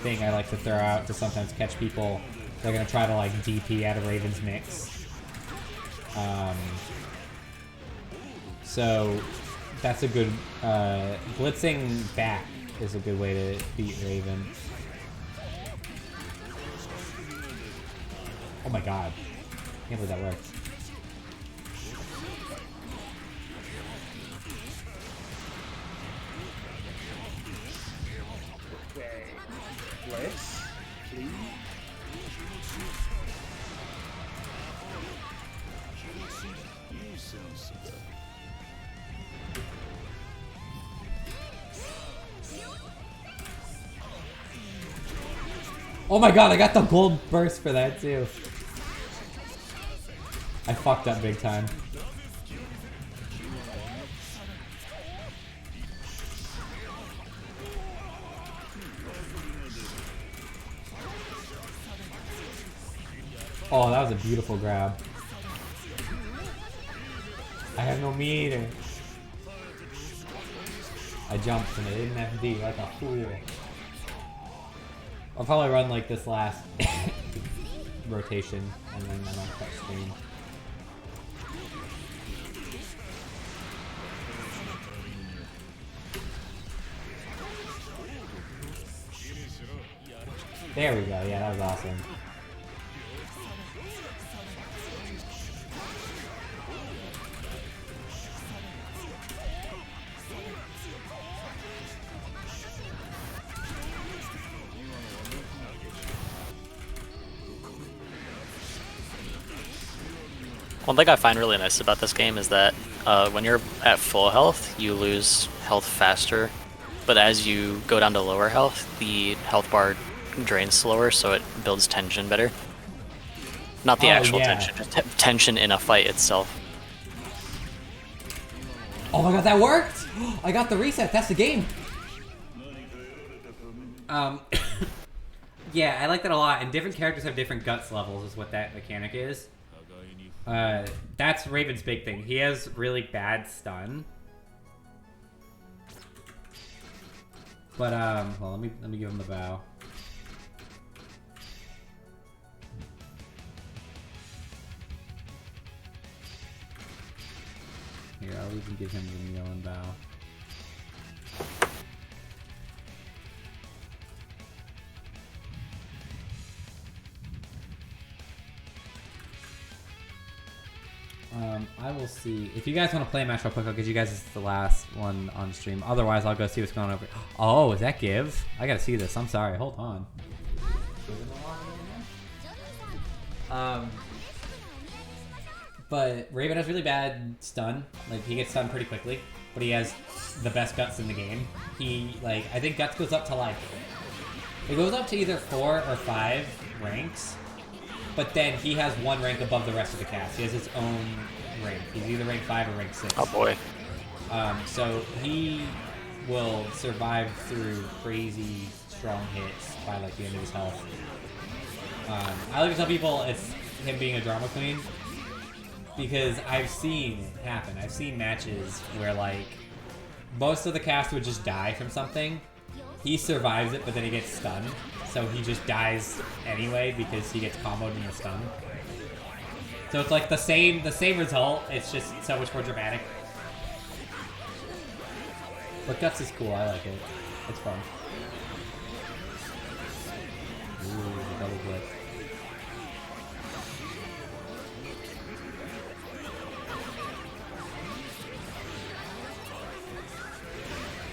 thing I like to throw out to sometimes catch people. They're gonna try to like DP out of Raven's mix. So that's a good blitzing back is a good way to beat Raven. Oh my god. Can't believe that worked. Okay. Blitz, please. Oh my god, I got the gold burst for that too. I fucked up big time. Oh, that was a beautiful grab. I have no meter. I jumped and I didn't have to be like a fool. I'll probably run like this last rotation and then I'm on touch screen. There we go, yeah, that was awesome. One thing I find really nice about this game is that when you're at full health, you lose health faster, but as you go down to lower health, the health bar drains slower, so it builds tension better. Not the actual tension, just tension in a fight itself. Oh my god, that worked! I got the reset, that's the game! Yeah, I like that a lot, and different characters have different guts levels is what that mechanic is. That's Raven's big thing. He has really bad stun. But well, let me give him the bow. Here, I'll even give him the kneel and bow. I will see. If you guys want to play a match real quick, I'll give you guys the last one on stream. Otherwise, I'll go see what's going on over. Oh, is that Give? I gotta see this. I'm sorry. Hold on. But Raven has really bad stun. Like, he gets stunned pretty quickly. But he has the best guts in the game. He, like, I think guts goes up to, like... It goes up to either 4 or 5 ranks. But then he has one rank above the rest of the cast. He has his own rank. He's either rank 5 or rank 6. Oh boy. So he will survive through crazy strong hits by like the end of his health. I like to tell people it's him being a drama queen because I've seen it happen. I've seen matches where like most of the cast would just die from something. He survives it, but then he gets stunned. So he just dies anyway because he gets comboed in the stun. So it's like the same result. It's just so much more dramatic. But Guts is cool. I like it. It's fun. Ooh, double blitz.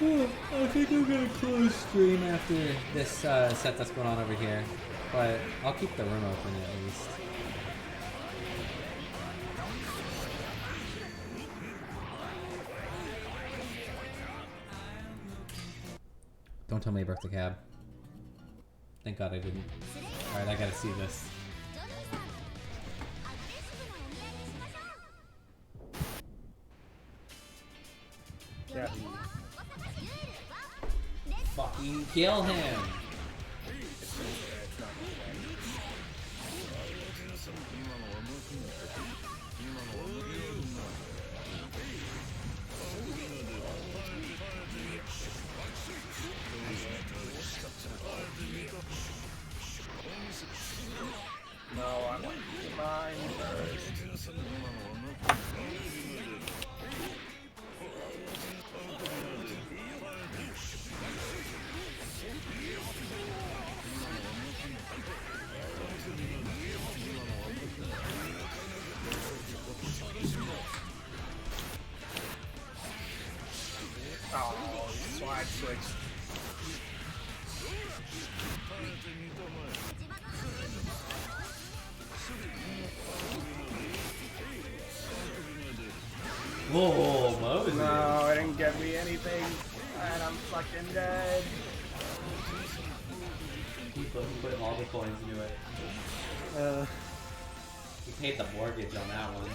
I think I'm gonna close stream after this set that's going on over here, but I'll keep the room open at least. Don't tell me I broke the cab. Thank God I didn't. Alright, I gotta see this. Yeah. Fucking kill him! No, I want mine first. Oh, slide switch. Whoa, Moses. No, it didn't get me anything, and I'm fucking dead. He put all the coins into it. He paid the mortgage on that one.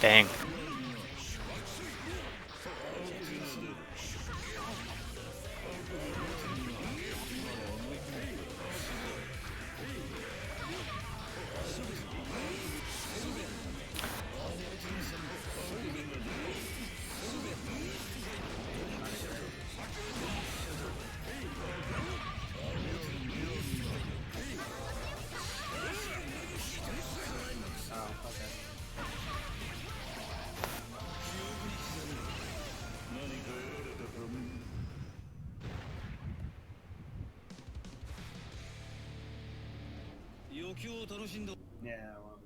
Dang. Yeah, well.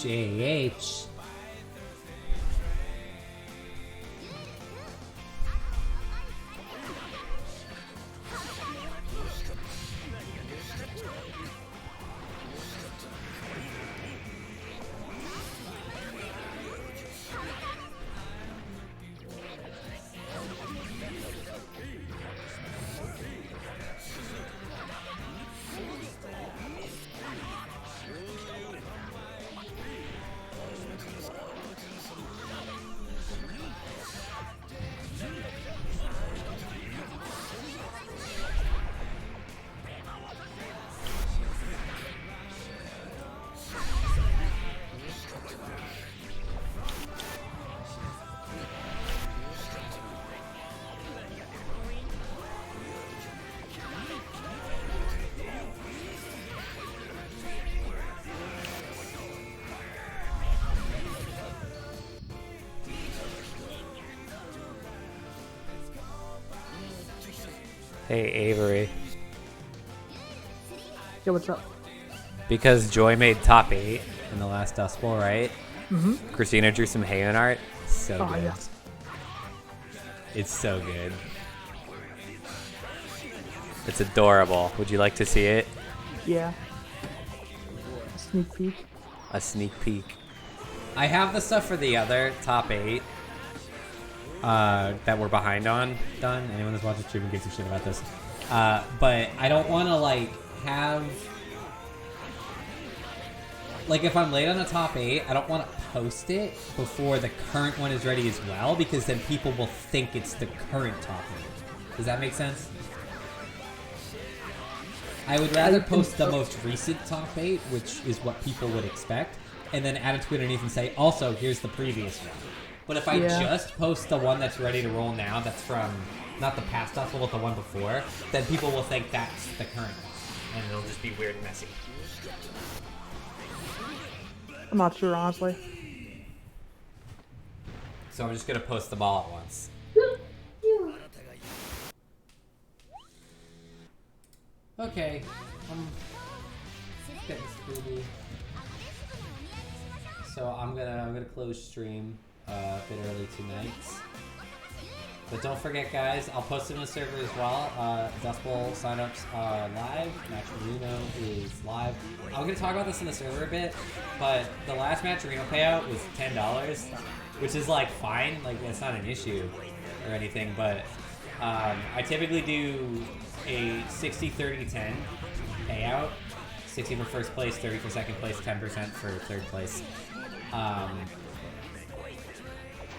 JH. Hey, Avery. Yeah, what's up? Because Joy made top 8 in the last Dustbowl, right? Mm-hmm. Christina drew some Haven art. So Oh, good. yeah. It's so good. It's adorable. Would you like to see it? Yeah. Sneak peek. A sneak peek. I have the stuff for the other top 8 that we're behind on done. Anyone that's watching stream gives a shit about this. But I don't want to have if I'm late on the top 8, I don't want to post it before the current one is ready as well, because then people will think it's the current top 8. Does that make sense? I would rather post the most recent top 8, which is what people would expect, and then add a tweet underneath and say, also, here's the previous one. But if I just post the one that's ready to roll now, that's from, not the past Dustbowl, but the one before, then people will think that's the current one. And it'll just be weird and messy. I'm not sure, honestly. So I'm just going to post them all at once. Okay. Getting spoody. So I'm gonna close stream a bit early tonight. But don't forget, guys, I'll post it in the server as well. Dustbowl signups are live. Matcherino is live. I'm going to talk about this in the server a bit, but the last Matcherino payout was $10, which is, fine. That's not an issue or anything, but I typically do a 60-30-10 payout. 60 for first place, 30 for second place, 10% for third place.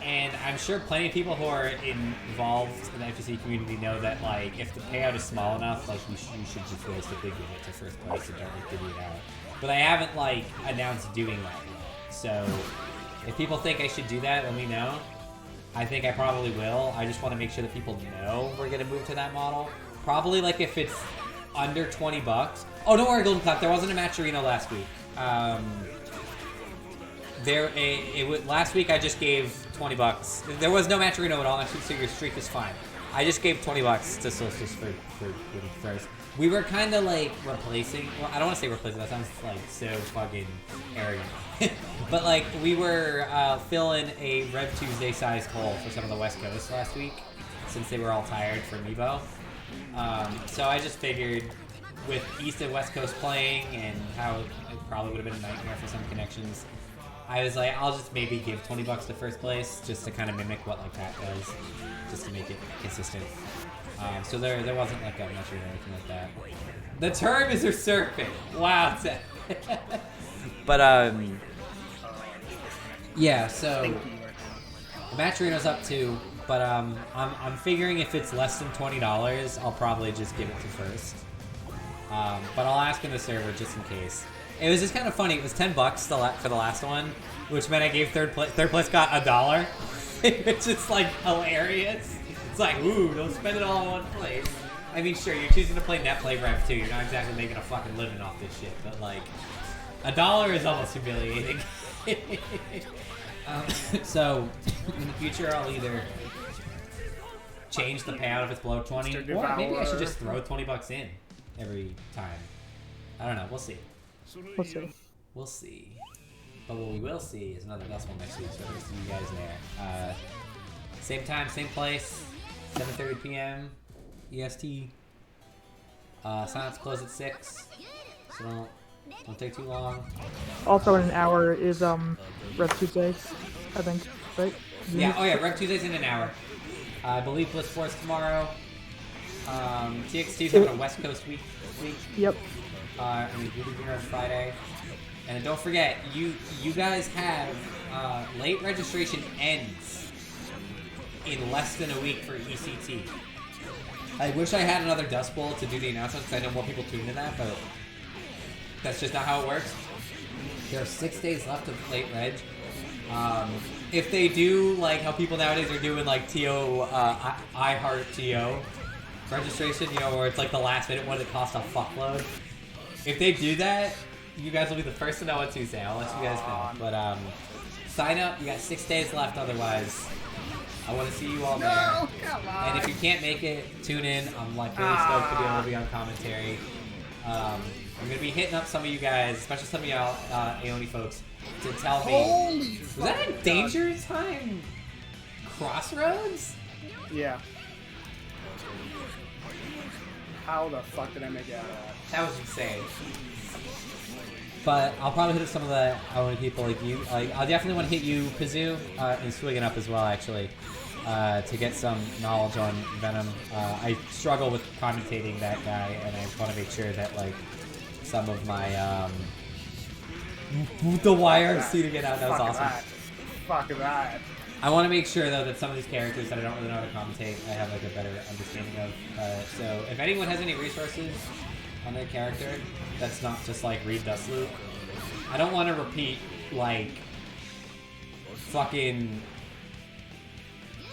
And I'm sure plenty of people who are involved in the FGC community know that, if the payout is small enough, you should just realistically give it to first place and don't divvy it out. But I haven't, announced doing that yet. So, if people think I should do that, let me know. I think I probably will. I just want to make sure that people know we're going to move to that model. Probably, if it's under $20. Oh, don't worry, Golden Clap. There wasn't a Matcherino last week. Last week I just gave $20. There was no Matcherino at all next week, so your streak is fine. I just gave $20 to Solstice for first. We were kind of replacing. Well, I don't want to say replacing. That sounds so fucking arrogant. But we were filling a Rev Tuesday sized hole for some of the West Coast last week, since they were all tired from Evo. So I just figured, with East and West Coast playing and how it probably would have been a nightmare for some connections, I was I'll just maybe give $20 to first place, just to kind of mimic what Pat does, just to make it consistent. So there wasn't a measure or anything like that. The term is usurping. Wow. But yeah. So the Matcherino's up too, but I'm figuring if it's less than $20, I'll probably just give it to first. But I'll ask in the server just in case. It was just kind of funny. It was $10 for the last one, which meant I gave third place. Third place got $1, which is hilarious. It's ooh, don't spend it all in one place. I mean, sure, you're choosing to play net play Rev2. You're not exactly making a fucking living off this shit, but $1 is almost humiliating. So in the future, I'll either change the payout if it's below 20, or maybe I should just throw $20 in every time. I don't know. We'll see. We'll see. We'll see. But what we will see is another Dustbowl next week, so we'll see you guys there. Same time, same place, 7:30 p.m. EST. Sign-ups close at 6, so don't take too long. Also, in an hour is Rev Tuesdays, I think, right? Yeah, oh yeah, Rev Tuesdays in an hour. I believe Bliss Force tomorrow. TXT's having a West Coast week this week. Yep. And we Guilty Gear on Friday. And don't forget, you guys have late registration ends in less than a week for ECT. I wish I had another Dustbowl to do the announcements because I know more people tune into that, but that's just not how it works. There are 6 days left of late reg. If they do like how people nowadays are doing like TO, iHeart TO registration, you know, where it's like the last minute one that costs a fuckload. If they do that, you guys will be the first to know on Tuesday. I'll let you guys know. But sign up. You got 6 days left. Otherwise, I want to see you all there. No, come on. And if you can't make it, tune in. I'm like really stoked to be able to be on commentary. I'm gonna be hitting up some of you guys, especially some of y'all Aoni folks, to tell me. Was that a Danger Time Crossroads? Yeah. How the fuck did I make it out of that? That was insane. But I'll probably hit up some of the Aoni people like you. Like, I'll definitely want to hit you, Kazoo, and Swigging Up as well, actually, to get some knowledge on Venom. I struggle with commentating that guy, and I want to make sure that like some of my the YRC to get out. That was awesome. Fuck that. I want to make sure though that some of these characters that I don't really know how to commentate, I have like a better understanding of. So if anyone has any resources on their character, that's not just like read Dust Loop. I don't want to repeat like fucking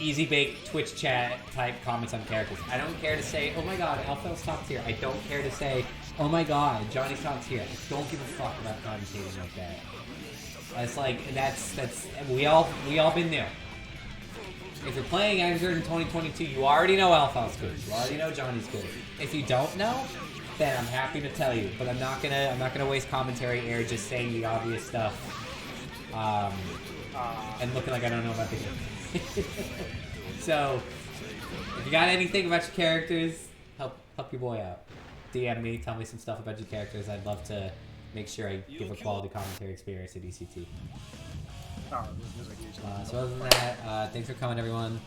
easy bake Twitch chat type comments on characters. I don't care to say, oh my god, Alpha's top tier. I don't care to say, oh my god, Johnny's top tier. I don't give a fuck about commentating like that. It's like that's we all been there. If you're playing Xrd in 2022, you already know Alpha's good. You already know Johnny's good. If you don't know, then I'm happy to tell you. But I'm not gonna waste commentary air just saying the obvious stuff. And looking like I don't know about the game. So if you got anything about your characters, help your boy out. DM me, tell me some stuff about your characters. I'd love to make sure I give a quality commentary experience at ECT. So other than that, thanks for coming, everyone.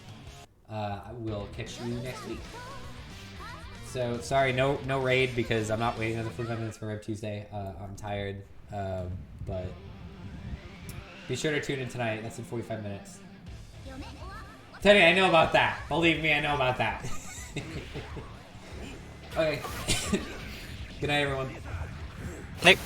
We'll catch you next week. So sorry, no raid because I'm not waiting another 45 minutes for Rev Tuesday. I'm tired, but be sure to tune in tonight. That's in 45 minutes. Tell me, I know about that. Believe me, I know about that. Okay. Good night, everyone. Night.